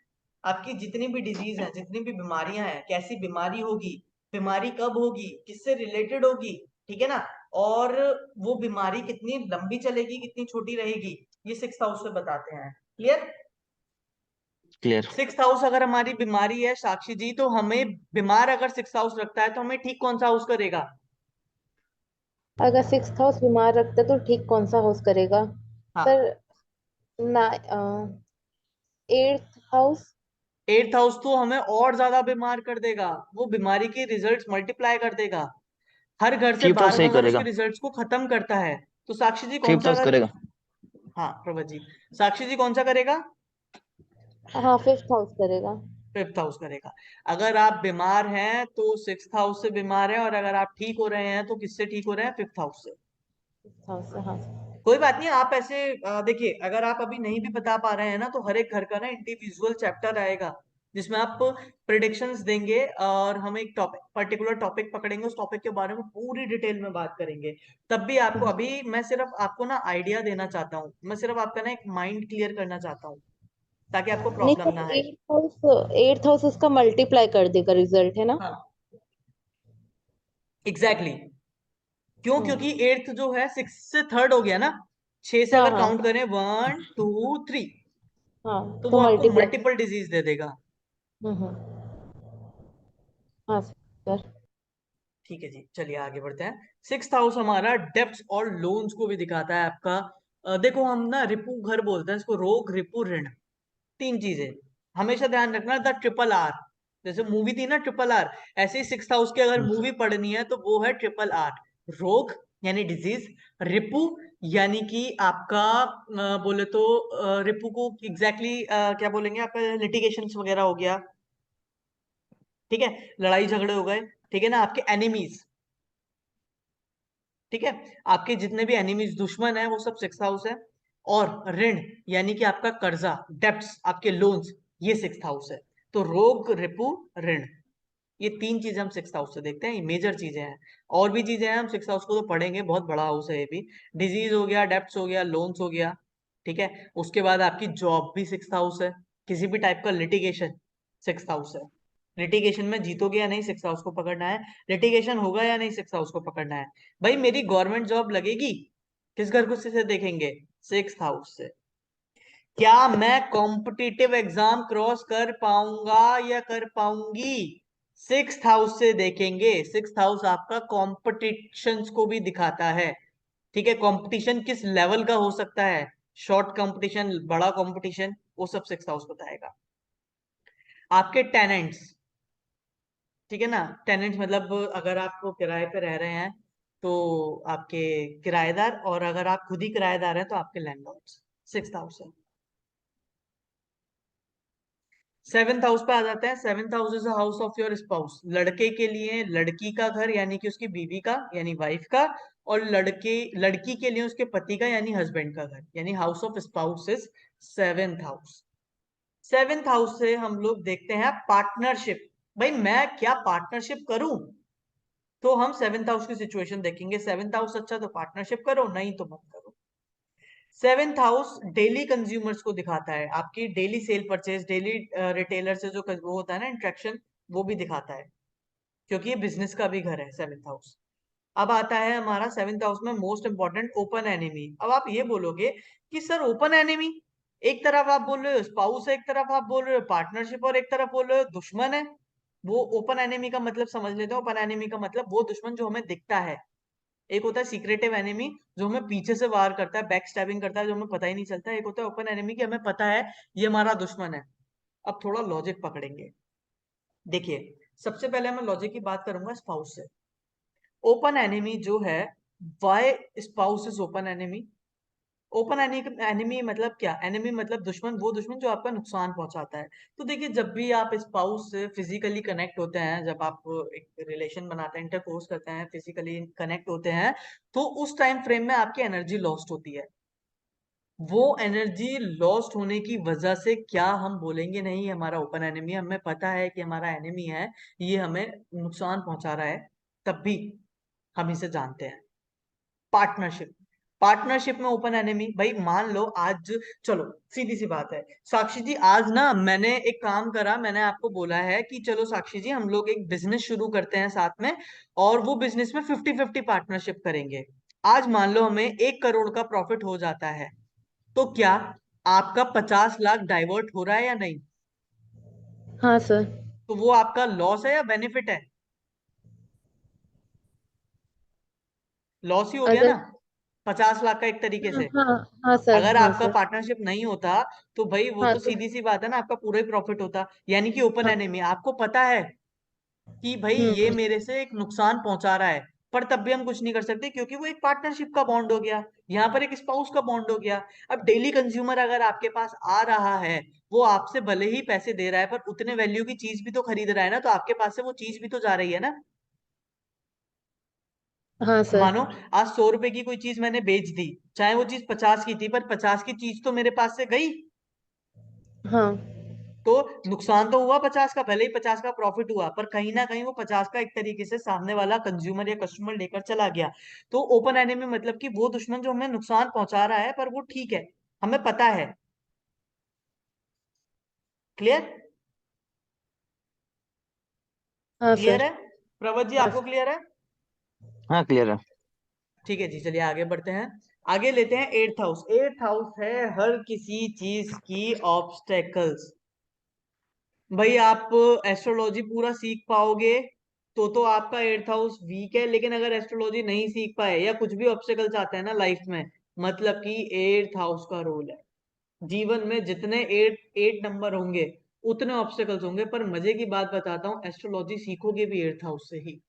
आपकी जितनी भी डिजीज है, जितनी भी बीमारियां हैं, कैसी बीमारी होगी, बीमारी कब होगी, किससे रिलेटेड होगी, ठीक है ना, और वो बीमारी कितनी लंबी चलेगी, कितनी छोटी रहेगी, ये 6th हाउस से बताते हैं। क्लियर? क्लियर। 6th हाउस अगर हमारी बीमारी है साक्षी जी, तो हमें बीमार अगर 6th हाउस रखता है तो हमें ठीक कौन सा हाउस करेगा? अगर 6th हाउस बीमार रखते तो ठीक कौन सा हाउस करेगा? हाँ, सर, ना 8th हाउस। 8th हाउस तो हमें और ज्यादा बीमार कर देगा, वो बीमारी के रिजल्ट्स मल्टीप्लाई कर देगा, हर घर से 5th हाउस सही बार बार उसके करेगा। रिजल्ट्स को खत्म करता है। तो साक्षी जी कौन 5th सा हाउस अगर, करेगा। हाँ प्रभा जी, साक्षी जी कौन सा करेगा? हाँ, 5th हाउस करेगा। 5th हाउस करेगा। अगर आप बीमार हैं तो 6th हाउस से बीमार है, और अगर आप ठीक हो रहे हैं तो किससे ठीक हो रहे हैं? 5th हाउस से। 5th हाउस से, हाँ। कोई बात नहीं, आप ऐसे देखिए, अगर आप अभी नहीं भी बता पा रहे हैं ना, तो हर एक घर का ना इंडिविजुअल चैप्टर आएगा, जिसमें आप प्रिडिक्शंस देंगे, और हम एक टॉपिक, पर्टिकुलर टॉपिक पकड़ेंगे, उस टॉपिक के बारे में पूरी डिटेल में बात करेंगे। तब भी आपको, अभी मैं सिर्फ आपको ना आइडिया देना चाहता हूँ, मैं सिर्फ आपका ना एक माइंड क्लियर करना चाहता हूँ, ताकि आपको नहीं प्रॉब्लम सर, ना आए। 8th हाउस उसका मल्टीप्लाई कर देगा रिजल्ट, है ना? हाँ, एग्जैक्टली exactly. क्यों? क्योंकि हम्म। 8th जो है 6 से 3rd हो गया ना, 6 से हाँ अगर हाँ काउंट करें 1 2 3, हाँ, तो तो वो आपको मल्टीप्लाई। मल्टीपल डिजीज दे देगा। हाँ सर। ठीक है जी, चलिए आगे बढ़ते हैं। 6th हाउस हमारा डेब्ट्स और लोन्स को भी दिखाता है आपका। देखो, हम ना रिपू घर बोलते हैं इसको, रोग रिपू ऋण, तीन चीजें हमेशा ध्यान रखना, द ट्रिपल आर। जैसे मूवी थी ना ट्रिपल आर, ऐसे ही 6th हाउस की अगर मूवी पढ़नी है तो वो है ट्रिपल आर। रोग यानी डिजीज, रिपू यानी कि आपका बोले तो रिपू को एग्जैक्टली क्या बोलेंगे, आपका लिटिगेशन वगैरह हो गया, ठीक है, लड़ाई झगड़े हो गए, ठीक है ना, आपके एनिमीज, ठीक है, आपके जितने भी एनिमीज दुश्मन है वो सब 6th हाउस है। और ऋण यानी कि आपका कर्जा, डेब्ट्स, आपके लोन्स, ये 6th हाउस है। तो रोग रिपु ऋण, ये तीन चीजें हम 6th हाउस से देखते हैं, ये मेजर चीजें हैं। और भी चीजें हैं, हम 6th हाउस को तो पढ़ेंगे, बहुत बड़ा हाउस है ये भी। डिजीज हो गया, डेब्ट्स हो गया, लोन्स हो गया, ठीक है। उसके बाद आपकी जॉब भी 6th हाउस है, किसी भी टाइप का लिटिगेशन 6th हाउस है। लिटिगेशन में जीतोगे या नहीं, 6th हाउस को पकड़ना है। लिटिगेशन होगा या नहीं, 6th हाउस को पकड़ना है। भाई मेरी गवर्नमेंट जॉब लगेगी, किस घर को से देखेंगे? 6th हाउस से। क्या मैं कॉम्पिटिटिव एग्जाम क्रॉस कर पाऊंगा या कर पाऊंगी? 6th हाउस से देखेंगे। 6th हाउस आपका कॉम्पिटिशंस को भी दिखाता है, ठीक है, कंपटीशन किस लेवल का हो सकता है, शॉर्ट कंपटीशन, बड़ा कंपटीशन, वो सब 6th हाउस बताएगा। आपके टेनेंट्स, ठीक है ना, टेनेंट्स मतलब अगर आप किराए पे रह रहे हैं तो आपके किराएदार, और अगर आप खुद ही किराएदार हैं तो आपके लैंडलॉर्ड्स, 6th हाउस है। 7th हाउस पे आ जाते हैं। 7th house is house of your spouse, लड़के के लिए लड़की का घर यानी कि उसकी बीवी का यानी वाइफ का, और लड़की के लिए उसके पति का यानी हस्बैंड का घर, यानी house of spouse is 7th house. 7th house से हम लोग देखते हैं पार्टनरशिप। भाई मैं क्या पार्टनरशिप करूं, तो हम 7th हाउस की सिचुएशन देखेंगे। 7th हाउस अच्छा तो पार्टनरशिप करो, नहीं तो मत करो। 7th हाउस डेली कंज्यूमर्स को दिखाता है, आपकी daily cell purchase, daily retailer से जो वो होता है ना इंट्रैक्शन, वो भी दिखाता है, क्योंकि ये बिजनेस का भी घर है 7th हाउस। अब आता है हमारा 7th हाउस में मोस्ट इंपॉर्टेंट ओपन एनिमी। अब आप ये बोलोगे कि सर ओपन एनिमी, एक तरफ आप बोल रहे हो स्पाउस है, एक तरफ आप बोल रहे हो पार्टनरशिप, और एक तरफ बोल रहे हो दुश्मन है। वो ओपन एनिमी का मतलब समझ लेते हो। ओपन एनिमी का मतलब वो दुश्मन जो हमें दिखता है। एक होता है सीक्रेटिव एनिमी जो हमें पीछे से वार करता है, बैक स्टैबिंग करता है, जो हमें पता ही नहीं चलता। एक होता है ओपन एनिमी की हमें पता है ये हमारा दुश्मन है। अब थोड़ा लॉजिक पकड़ेंगे। देखिए, सबसे पहले मैं लॉजिक की बात करूंगा स्पाउस से। ओपन एनिमी जो है, why spouse is open enemy. Open enemy मतलब क्या, एनिमी मतलब दुश्मन, वो दुश्मन जो आपका नुकसान पहुंचाता है। तो देखिए, जब भी आप स्पाउस से फिजिकली कनेक्ट होते हैं, जब आप एक रिलेशन बनाते हैं, इंटरकोर्स करते हैं, फिजिकली कनेक्ट होते हैं, तो उस टाइम फ्रेम में आपकी एनर्जी लॉस्ट होती है। वो एनर्जी लॉस्ट होने की वजह से क्या हम बोलेंगे नहीं हमारा ओपन एनिमी, हमें पता है कि हमारा एनिमी है, ये हमें नुकसान पहुंचा रहा है, तब भी हम इसे जानते हैं। पार्टनरशिप, पार्टनरशिप में ओपन एनिमी, भाई मान लो आज, चलो सीधी सी बात है साक्षी जी, आज ना मैंने एक काम करा, मैंने आपको बोला है कि चलो साक्षी जी हम लोग एक बिजनेस शुरू करते हैं साथ में, और वो बिजनेस में 50-50 पार्टनरशिप करेंगे। आज मान लो हमें 1 करोड़ का प्रॉफिट हो जाता है, तो क्या आपका 50 लाख डाइवर्ट हो रहा है या नहीं? हाँ सर। तो वो आपका लॉस है या बेनिफिट है? लॉस ही हो गया अगर ना 50 लाख का एक तरीके हाँ से। हाँ हाँ सर, अगर हाँ आपका सर। पार्टनरशिप नहीं होता तो भाई वो हाँ तो तो सीधी सी बात है ना, आपका पूरा ही प्रॉफिट होता। यानी कि ओपन हाँ। एनिमी, आपको पता है कि भाई ये हम्म। मेरे से एक नुकसान पहुंचा रहा है, पर तब भी हम कुछ नहीं कर सकते क्योंकि वो एक पार्टनरशिप का बॉन्ड हो गया, यहाँ पर एक स्पाउस का बॉन्ड हो गया। अब डेली कंज्यूमर अगर आपके पास आ रहा है, वो आपसे भले ही पैसे दे रहा है पर उतने वैल्यू की चीज भी तो खरीद रहा है ना, तो आपके पास से वो चीज भी तो जा रही है ना। हाँ सर। मानो आज 100 रुपए की कोई चीज मैंने बेच दी, चाहे वो चीज 50 की थी, पर 50 की चीज तो मेरे पास से गई, हाँ तो नुकसान तो हुआ 50 का, भले ही 50 का प्रॉफिट हुआ, पर कहीं ना कहीं वो 50 का एक तरीके से सामने वाला कंज्यूमर या कस्टमर लेकर चला गया। तो ओपन एनिमी मतलब कि वो दुश्मन जो हमें नुकसान पहुंचा रहा है, पर वो ठीक है, हमें पता है। क्लियर? हाँ क्लियर सर। है प्रवत जी, हाँ आपको क्लियर है? हाँ क्लियर है। ठीक है जी, चलिए आगे बढ़ते हैं। आगे लेते हैं 8th हाउस। 8th हाउस है हर किसी चीज की ऑब्स्टेकल्स। भाई आप एस्ट्रोलॉजी पूरा सीख पाओगे तो आपका 8th हाउस वीक है, लेकिन अगर एस्ट्रोलॉजी नहीं सीख पाए या कुछ भी ऑब्स्टेकल्स आते हैं ना लाइफ में, मतलब कि 8th हाउस का रोल है। जीवन में जितने 8 नंबर होंगे उतने ऑब्स्टेकल्स होंगे, पर मजे की बात बताता हूँ, एस्ट्रोलॉजी सीखोगे भी 8th हाउस से ही।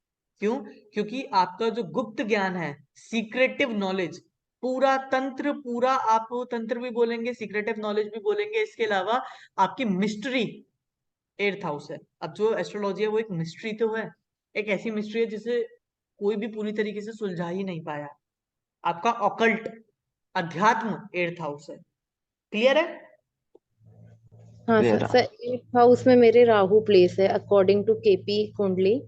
क्यों? क्योंकि आपका जो गुप्त ज्ञान है, सीक्रेटिव नॉलेज, पूरा तंत्र, पूरा आप तंत्र भी बोलेंगे, सीक्रेटिव नॉलेज भी बोलेंगे, इसके अलावा आपकी मिस्ट्री 8th हाउस है। अब जो एस्ट्रोलॉजी है वो एक मिस्ट्री तो है, एक ऐसी मिस्ट्री है जिसे कोई भी पूरी तरीके से सुलझा ही नहीं पाया। आपका ऑकल्ट, अध्यात्म 8th हाउस है। क्लियर है? हाँ सर। क्लियर है। सर 8th हाउस में मेरे राहु प्लेस है अकॉर्डिंग टू केपी कुंडली।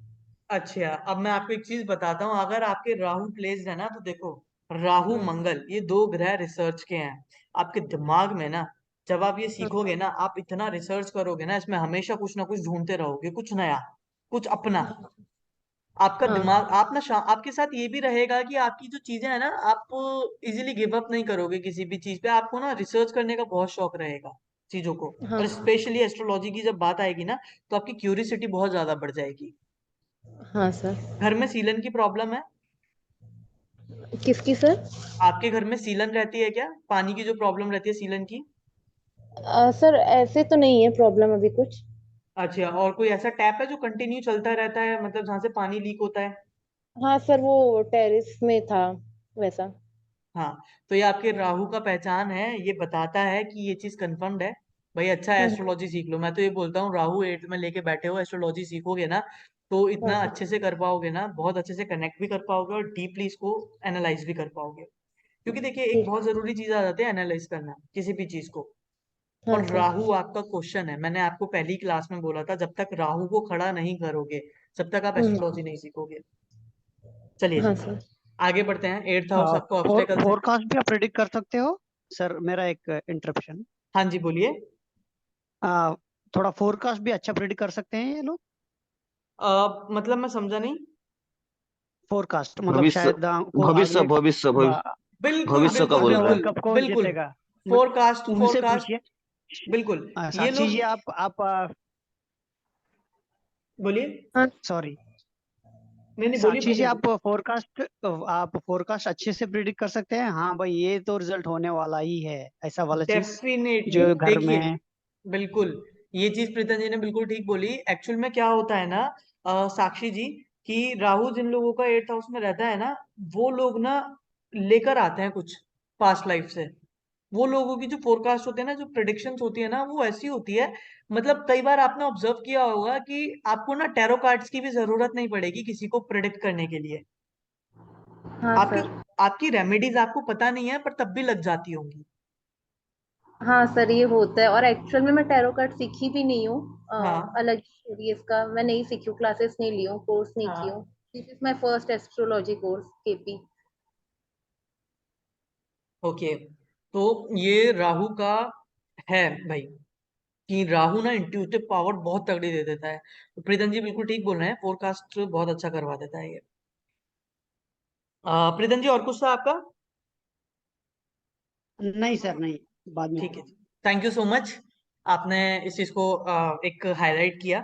अच्छा, अब मैं आपको एक चीज बताता हूँ, अगर आपके राहु प्लेस्ड है ना, तो देखो राहु मंगल ये 2 ग्रह रिसर्च के हैं। आपके दिमाग में ना, जब आप ये हाँ सीखोगे ना, आप इतना रिसर्च करोगे ना, इसमें हमेशा कुछ ना कुछ ढूंढते रहोगे, कुछ नया, कुछ अपना। आपका हाँ दिमाग, आप ना आपके साथ ये भी रहेगा कि आपकी जो चीजें है ना, आप इजीली गिव अप नहीं करोगे किसी भी चीज पे, आपको ना रिसर्च करने का बहुत शौक रहेगा चीजों को। और हाँ स्पेशली एस्ट्रोलॉजी की जब बात आएगी ना, तो आपकी क्यूरियोसिटी बहुत ज्यादा बढ़ जाएगी। हाँ सर। घर में सीलन की प्रॉब्लम है? किसकी सर? आपके घर में सीलन रहती है क्या? पानी की जो प्रॉब्लम रहती है सीलन की? सर ऐसे तो नहीं है प्रॉब्लम अभी कुछ। अच्छा, और कोई ऐसा टैप है जो कंटिन्यू चलता रहता है, मतलब जहाँ से पानी लीक होता है? हाँ सर, वो टेरेस में था वैसा। हाँ, तो ये आपके राहु का पहचान है, ये बताता है कि ये चीज कंफर्म्ड है। भाई अच्छा है, हम्म। एस्ट्रोलॉजी सीख लो। मैं तो ये बोलता हूँ राहु 8th में लेके बैठे हो, एस्ट्रोलॉजी सीखोगे ना तो हाँ इतना सर। अच्छे से कर पाओगे ना, बहुत अच्छे से कनेक्ट भी कर पाओगे और डीपली इसको एनालाइज भी कर पाओगे। क्योंकि देखिए एक ठीक। बहुत जरूरी चीज आ जाती है एनालाइज करना किसी भी चीज को। हाँ और सर। राहु आपका क्वेश्चन है, मैंने आपको पहली क्लास में बोला था, जब तक राहु को खड़ा नहीं करोगे जब तक आप हम्म। एस्ट्रोलॉजी नहीं सीखोगे। चलिए जी, हाँ सर। आगे बढ़ते हैं। 8th हाउस आपका ऑब्स्टेकल्स है। फोरकास्ट भी आप प्रेडिक्ट कर सकते हो? सर मेरा एक इंटरप्शन। हाँ जी बोलिए। थोड़ा फोरकास्ट भी अच्छा प्रेडिक्ट कर सकते हैं ये लोग? मतलब मैं समझा नहीं। फोरकास्ट मतलब भविष्य, शायद को भविष्य अगले भविष्य बा- बिल्कुल भविष्य का बिल्कुल बोल अगले रहे बिल्कुल हैं। वर्ल्ड कप कौन बिल्कुल। जीतेगा? फोरकास्ट उनसे फोरकास्ट। पूछिए। बिल्कुल। ये साक्षी लोग, जी, आप बोलिए। हाँ। सॉरी, नहीं नहीं, बोलिए साक्षी जी, बोलिए बोलिए। आप फोरकास्ट अच्छे से प्रिडिक्ट कर सकते हैं? हाँ भाई, ये तो रिजल्ट होने वाला ही है, ऐसा वाला चीज डेफिनेटली जो घर देखिए, में। बिल्कुल ये चीज प्रीतम जी ने बिल्कुल ठीक बोली। एक्चुअल में क्या होता है ना, साक्षी जी, कि राहु जिन लोगों का 8th हाउस में रहता है ना, वो लोग ना लेकर आते हैं कुछ पास्ट लाइफ से। वो लोगों की जो फोरकास्ट होते हैं ना, जो प्रिडिक्शंस होती है ना, वो ऐसी होती है। मतलब कई बार आपने ऑब्जर्व किया होगा कि आपको ना टैरो कार्ड्स की भी जरूरत नहीं पड़ेगी किसी को प्रिडिक्ट करने के लिए। हाँ आपकी सर। आपकी रेमेडीज आपको पता नहीं है पर तब भी लग जाती होंगी। हाँ सर, ये होता है। और एक्चुअल में मैं टैरो कार्ड सीखी भी नहीं हूँ। हाँ अलग ही है इसका, मैं नहीं सीखी हूँ, क्लासेस नहीं ली हूँ, कोर्स नहीं की हाँ। हूँ। This is my first astrology course, KP. Okay, तो ये राहु का है भाई, कि राहु ना इंट्यूटिव पावर बहुत तगड़ी दे देता है। तो प्रीतम जी बिल्कुल ठीक बोल रहे हैं, फोरकास्ट बहुत अच्छा करवा देता है ये। प्रीतम जी और कुछ था आपका? नहीं सर, नहीं, बाद में। ठीक है, थैंक यू सो मच। आपने इस चीज को एक हाईलाइट किया।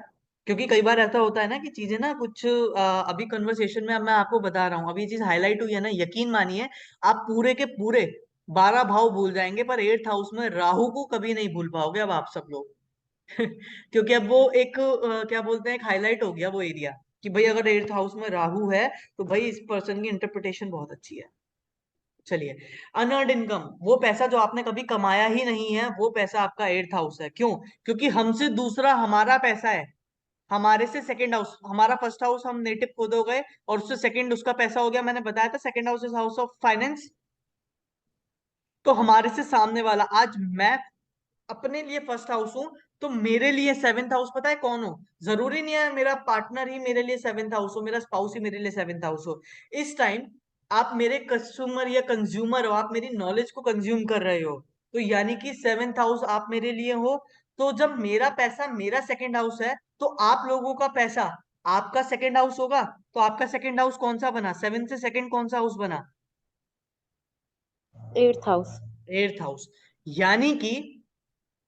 क्योंकि कई बार ऐसा होता है ना कि चीजें ना कुछ अभी कन्वर्सेशन में, अब मैं आपको बता रहा हूँ, अभी ये चीज हाईलाइट हुई है ना, यकीन मानिए आप पूरे के पूरे 12 भाव भूल जाएंगे पर 8th हाउस में राहु को कभी नहीं भूल पाओगे अब आप सब लोग। क्योंकि अब वो एक क्या बोलते हैं, एक हाईलाइट हो गया वो एरिया, कि भाई अगर 8th हाउस में राहु है तो भाई इस पर्सन की इंटरप्रिटेशन बहुत अच्छी है। चलिए, अनअर्न्ड इनकम, वो पैसा जो आपने कभी कमाया ही नहीं है, वो पैसा आपका 8th हाउस है। क्यों? क्योंकि हमसे दूसरा हमारा पैसा है, हमारे से सेकंड हाउस, हमारा फर्स्ट हाउस हम नेटिव खुद हो गए और उससे सेकंड उसका पैसा हो गया। मैंने बताया था second house is house of finance. तो हमारे से सामने वाला, आज मैं अपने लिए फर्स्ट हाउस हूं, तो मेरे लिए 7th हाउस पता है कौन हो? जरूरी नहीं है मेरा पार्टनर ही मेरे लिए 7th हाउस हो, मेरा स्पाउस ही मेरे लिए 7th हाउस हो। इस टाइम आप मेरे कस्टमर या कंज्यूमर हो, आप मेरी नॉलेज को कंज्यूम कर रहे हो, तो यानी कि 7th हाउस आप मेरे लिए हो। तो जब मेरा पैसा मेरा सेकंड हाउस है, तो आप लोगों का पैसा आपका सेकंड हाउस होगा। तो आपका सेकंड हाउस कौन सा बना? 7 से सेकंड कौन सा हाउस बना? 8th house. 8th house. यानी कि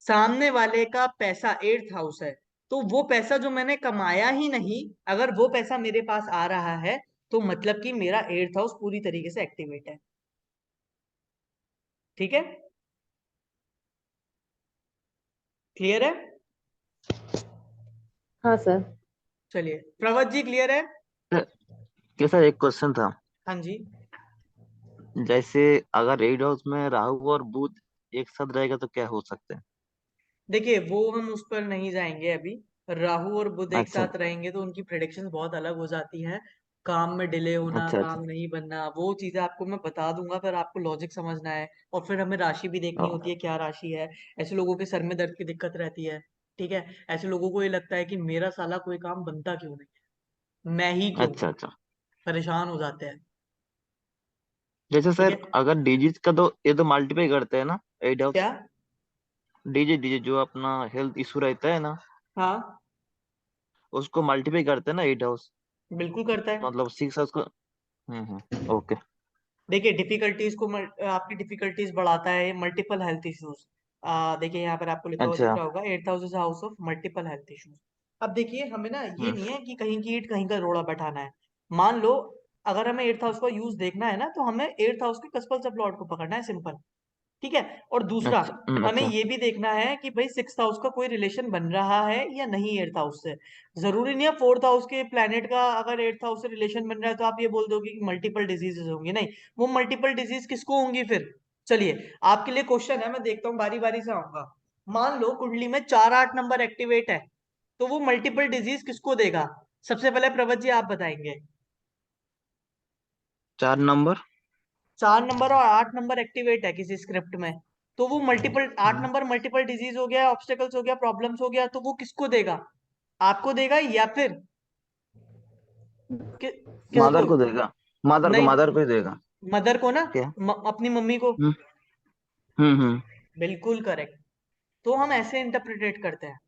सामने वाले का पैसा 8th हाउस है, तो वो पैसा जो मैंने कमाया ही नहीं, अगर वो पैसा मेरे पास आ रहा है, तो मतलब कि मेरा 8th हाउस पूरी तरीके से एक्टिवेट है। ठीक है, क्लियर है? हाँ सर। चलिए, प्रवत जी क्लियर है? कैसा, एक क्वेश्चन था। हाँ जी। जैसे अगर रेड हाउस में राहु और बुध एक साथ रहेगा तो क्या हो सकते हैं? देखिए वो हम उस पर नहीं जाएंगे अभी। राहु और बुध एक अच्छा साथ रहेंगे तो उनकी प्रेडिक्शंस बहुत अलग हो जाती हैं। काम में डिले होना, अच्छा अच्छा। काम नहीं बनना, वो चीजें आपको मैं बता दूंगा, पर आपको लॉजिक समझना है। और फिर हमें राशि भी देखनी ओ, होती है, क्या राशि है। ऐसे लोगों के सर में दर्द की दिक्कत रहती है। ठीक है, ऐसे लोगों को ये लगता है कि मेरा साला कोई काम बनता क्यों नहीं, मैं ही क्यों, अच्छा अच्छा। परेशान हो जाते हैं। जैसे ठीक सर है, अगर डिजिट का तो ये तो मल्टीप्लाई करते हैं ना, एट क्या? हाउस। डिजिट डिजिट जो अपना हेल्थ इशू रहता है ना, हाँ, उसको मल्टीप्लाई करते हैं ना एट हाउस। बिल्कुल करता है। मतलब सिक्स हाउस को। ओके। देखिए डिफिकल्टीज को आपकी डिफिकल्टीज बढ़ाता है मल्टीपल हेल्थ इश्यूज। देखिए यहाँ पर आपको लिखा हुआ दिख अच्छा। रहा होगा, 8th house is house of multiple health issues. अब देखिए हमें ना ये हम्म नहीं है कि कहीं की ईंट कहीं का रोड़ा बैठाना है। मान लो अगर हमें 8th हाउस का यूज देखना है ना, तो हमें 8th हाउस के कस्पल सब प्लॉट को पकड़ना है, सिंपल। ठीक है। और दूसरा हमें अच्छा। ये भी देखना है कि भाई 6th हाउस का कोई रिलेशन बन रहा है या नहीं 8th हाउस से। जरूरी नहीं है 4th हाउस के प्लेनेट का अगर 8th हाउस से रिलेशन बन रहा है तो आप ये बोल दोगे कि मल्टीपल डिजीजेस होंगी, नहीं। वो मल्टीपल डिजीज किसको होंगी फिर? चलिए आपके लिए क्वेश्चन है, मैं देखता हूँ, बारी बारी से आऊंगा। मान लो कुंडली में 4-8 नंबर एक्टिवेट है, तो वो मल्टीपल डिजीज किसको देगा? सबसे पहले प्रवत जी आप बताएंगे। 4 नंबर। 4 नंबर और 8 नंबर एक्टिवेट है किसी स्क्रिप्ट में, तो वो मल्टीपल 8 हाँ। नंबर मल्टीपल डिजीज हो गया, ऑब्स्टेकल्स हो गया, प्रॉब्लम्स हो गया, तो वो किसको देगा? आपको देगा या फिर कि, किसको? मदर को देगा। मदर को, नहीं, मदर को ही देगा। मदर को ना, क्या? अपनी मम्मी को। हम्म हम्म। बिल्कुल करेक्ट। तो हम ऐसे इंटरप्रिटेट करते हैं,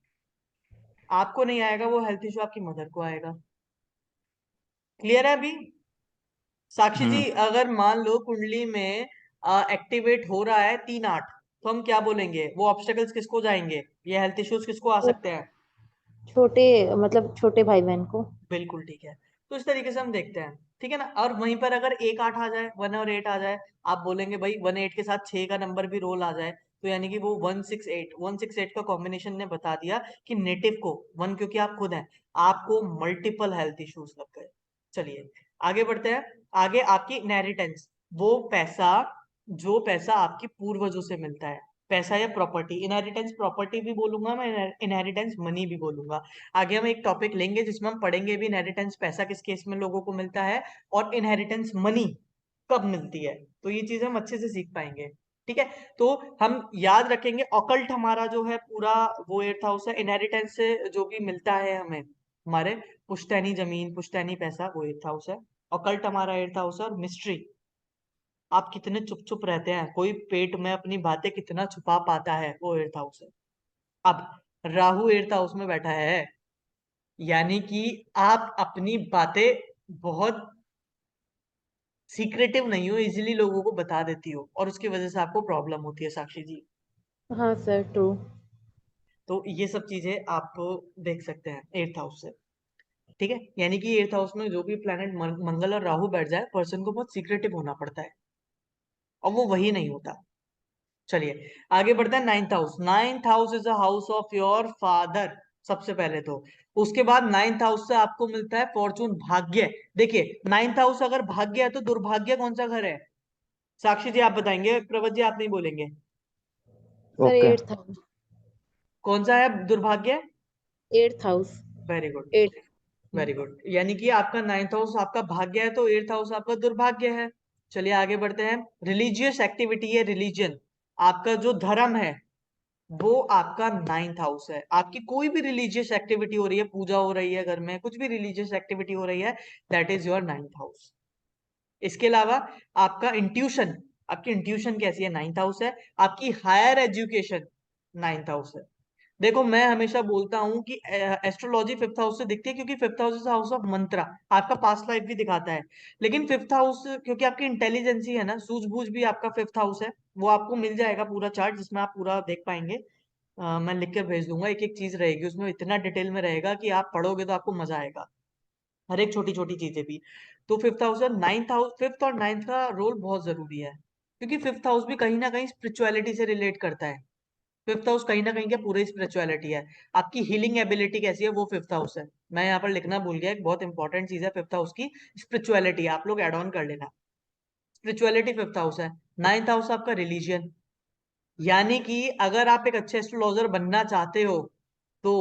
आपको नहीं आएगा वो हेल्थ इशू, आपकी मदर को आएगा। क्लियर है अभी? साक्षी जी, हम्म। अगर मान लो कुंडली में एक्टिवेट हो रहा है 3-8, तो हम क्या बोलेंगे? वो ऑब्स्टेकल्स किसको जाएंगे? ये हेल्थ इश्यूज किसको आ सकते हैं? छोटे मतलब छोटे भाई बहन को। बिल्कुल ठीक है। तो इस तरीके से हम देखते हैं, ठीक है ना। और वहीं पर अगर 1-8 आ जाए, 1 और 8 आ जाए, आप बोलेंगे भाई 1-8 के साथ 6 का नंबर भी रोल आ जाए, तो यानी कि वो 168 का कॉम्बिनेशन ने बता दिया कि नेटिव को 1, क्योंकि आप खुद हैं, आपको मल्टीपल हेल्थ इश्यूज लग गए। चलिए आगे बढ़ते हैं। आगे आपकी इनहेरिटेंस, वो पैसा, जो पैसा आपकी पूर्वजों से मिलता है, पैसा या प्रॉपर्टी। इनहेरिटेंस प्रॉपर्टी भी बोलूंगा मैं, इनहेरिटेंस मनी भी बोलूंगा। आगे हम एक टॉपिक लेंगे जिसमें हम पढ़ेंगे भी इनहेरिटेंस पैसा किस केस में लोगों को मिलता है, और इनहेरिटेंस मनी कब मिलती है, तो ये चीजें हम अच्छे से सीख पाएंगे। ठीक है। तो हम याद रखेंगे ऑकल्ट हमारा जो है पूरा वो 8th हाउस है। इनहेरिटेंस से जो भी मिलता है हमें, हमारे पुश्तैनी जमीन, पुश्तैनी पैसा, वो 8th हाउस है। ऑकल्ट हमारा 8th हाउस है। और मिस्ट्री, आप कितने चुप चुप रहते हैं, कोई पेट में अपनी बातें कितना छुपा पाता है, वो 8th हाउस है। अब राहु 8th हाउस में बैठा है, यानी कि आप अपनी बातें बहुत सीक्रेटिव नहीं हो, इजीली लोगों को बता देती हो, और उसकी वजह से आपको प्रॉब्लम होती है, साक्षी जी। हाँ सर, ट्रू। तो ये सब चीजें आप देख सकते हैं 8th हाउस से। ठीक है, यानी कि 8th हाउस में जो भी प्लेनेट मंगल और राहु बैठ जाए, पर्सन को बहुत सीक्रेटिव होना पड़ता है, और वो वही नहीं होता। चलिए आगे बढ़ते हैं। 9th house, 9th house is a house of your father, सबसे पहले तो। उसके बाद 9th हाउस से आपको मिलता है फॉर्चून, भाग्य। देखिए 9th हाउस अगर भाग्य है तो दुर्भाग्य कौन सा घर है? साक्षी जी आप बताएंगे, प्रवत जी आप नहीं बोलेंगे। Sir okay. 8th house. कौन सा है दुर्भाग्य? 8th house. Very good, 8। Very good. यानी कि आपका 9th हाउस आपका भाग्य है, तो 8th हाउस आपका दुर्भाग्य है। चलिए आगे बढ़ते हैं। रिलीजियस एक्टिविटी है, रिलीजन, आपका जो धर्म है, वो आपका 9th हाउस है। आपकी कोई भी रिलीजियस एक्टिविटी हो रही है, पूजा हो रही है घर में, कुछ भी रिलीजियस एक्टिविटी हो रही है, that is your 9th house. इसके अलावा आपका इंट्यूशन, आपकी इंट्यूशन कैसी है? 9th हाउस है। आपकी हायर एजुकेशन 9th हाउस है। देखो मैं हमेशा बोलता हूं कि एस्ट्रोलॉजी 5th हाउस से दिखती है, क्योंकि 5th house is house of mantra, आपका पास्ट लाइफ भी दिखाता है। लेकिन 5th हाउस, क्योंकि आपकी इंटेलिजेंसी है ना, सूझबूझ भी आपका 5th हाउस है। वो आपको मिल जाएगा पूरा चार्ट, जिसमें आप पूरा देख पाएंगे। मैं लिख कर भेज दूंगा, एक एक चीज रहेगी उसमें, इतना डिटेल में रहेगा कि आप पढ़ोगे तो आपको मजा आएगा, हर एक छोटी छोटी चीजें भी। तो 5th हाउस और 9th हाउस, 5th और 9th का रोल बहुत जरूरी है, क्योंकि 5th हाउस भी कहीं ना कहीं स्पिरिचुअलिटी से रिलेट करता है। 5th हाउस कहीं ना कहीं क्या पूरी स्पिरिचुअलिटी है। आपकी हीलिंग एबिलिटी कैसी है, वो 5th हाउस है। मैं यहाँ पर लिखना भूल गया, एक बहुत इंपॉर्टेंट चीज है 5th हाउस की, स्पिरिचुअलिटी, आप लोग एड ऑन कर लेना। स्पिरिचुअलिटी 5th हाउस है। 9th हाउस आपका रिलीजियन, यानी कि अगर आप एक अच्छे एस्ट्रोलॉजर बनना चाहते हो, तो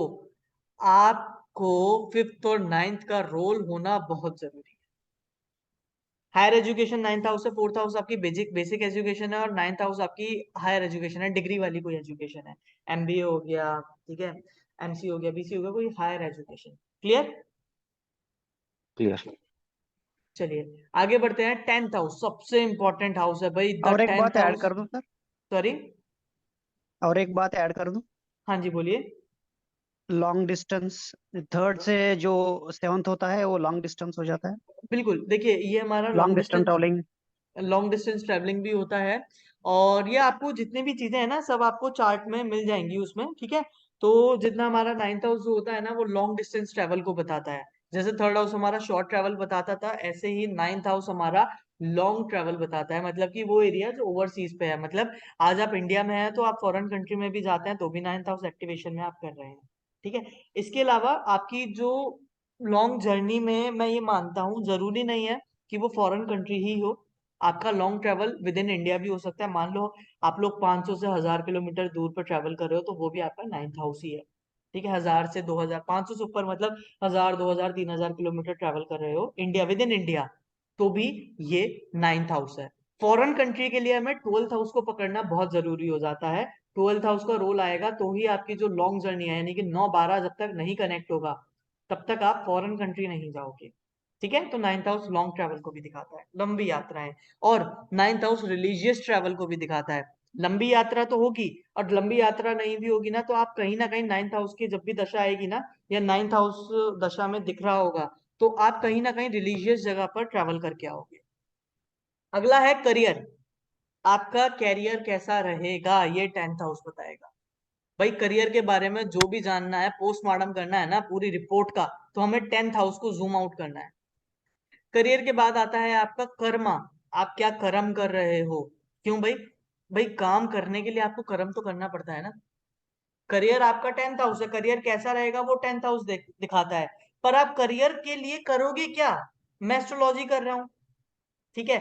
आपको 5th और 9th का रोल होना बहुत जरूरी है। हायर एजुकेशन 9th हाउस से, 4th हाउस आपकी बेसिक बेसिक एजुकेशन है, और 9th हाउस आपकी हायर एजुकेशन है, डिग्री वाली कोई एजुकेशन है, एमबीए हो गया, ठीक है, एमसी हो गया, बीसी हो गया, कोई हायर एजुकेशन। क्लियर? क्लियर। चलिए आगे बढ़ते हैं। 10th हाउस सबसे इंपॉर्टेंट हाउस है भाई, द और एक बात 10th ऐड हाउस। कर दूं सर? सॉरी? और एक बात ऐड कर दूं? हाँ जी बोलिए। लॉन्ग डिस्टेंस, थर्ड से जो सेवंथ होता है वो लॉन्ग डिस्टेंस हो जाता है। बिल्कुल, देखिए ये हमारा long distance travelling. Long distance travelling भी होता है। और ये आपको जितनी भी चीजें हैं ना, सब आपको चार्ट में मिल जाएंगी उसमें, ठीक है। तो जितना हमारा 9th हाउस होता है ना, वो लॉन्ग डिस्टेंस ट्रेवल को बताता है। जैसे थर्ड हाउस हमारा शॉर्ट ट्रैवल बताता था, ऐसे ही नाइन्थ हाउस हमारा लॉन्ग ट्रैवल बताता है, मतलब कि वो एरिया जो ओवरसीज पे है, मतलब आज आप इंडिया में हैं तो आप फॉरेन कंट्री में भी जाते हैं तो भी नाइन्थ हाउस एक्टिवेशन में आप कर रहे हैं। ठीक है। इसके अलावा आपकी जो लॉन्ग जर्नी में, मैं ये मानता हूँ जरूरी नहीं है कि वो फॉरेन कंट्री ही हो, आपका long travel with in India भी हो सकता है। मान लो आप लोग 500 से 1000 किलोमीटर दूर पर ट्रैवल कर रहे हो तो वो भी आपका नाइन्थ हाउस ही है। ठीक है। 1000 से 2000, 500 से ऊपर मतलब 1000, 2000, 3000 किलोमीटर ट्रैवल कर रहे हो इंडिया, विद इन इंडिया, तो भी ये नाइन्थ हाउस है। फॉरेन कंट्री के लिए हमें ट्वेल्थ हाउस को पकड़ना बहुत जरूरी हो जाता है। ट्वेल्थ हाउस का रोल आएगा तो ही आपकी जो लॉन्ग जर्नी है, यानी कि 9-12 जब तक नहीं कनेक्ट होगा तब तक आप फॉरेन कंट्री नहीं जाओगे। ठीक है। तो नाइन्थ हाउस लॉन्ग ट्रैवल को भी दिखाता है, लंबी यात्राएं। और नाइन्थ हाउस रिलीजियस ट्रैवल को भी दिखाता है। लंबी यात्रा तो होगी, और लंबी यात्रा नहीं भी होगी ना तो आप कहीं ना कहीं नाइन्थ हाउस की जब भी दशा आएगी ना, या नाइन्थ हाउस दशा में दिख रहा होगा, तो आप कहीं ना कहीं रिलीजियस जगह पर ट्रैवल करके आओगे। अगला है करियर। आपका कैरियर कैसा रहेगा ये टेंथ हाउस बताएगा। भाई करियर के बारे में जो भी जानना है, पोस्टमार्टम करना है ना पूरी रिपोर्ट का, तो हमें टेंथ हाउस को जूम आउट करना है। करियर के बाद आता है आपका कर्मा। आप क्या कर्म कर रहे हो। क्यों भाई? भाई काम करने के लिए आपको कर्म तो करना पड़ता है ना। करियर आपका टेंथ हाउस है, करियर कैसा रहेगा वो टेंथ हाउस दिखाता है। पर आप करियर के लिए करोगे क्या? मैं एस्ट्रोलॉजी कर रहा हूँ। ठीक है।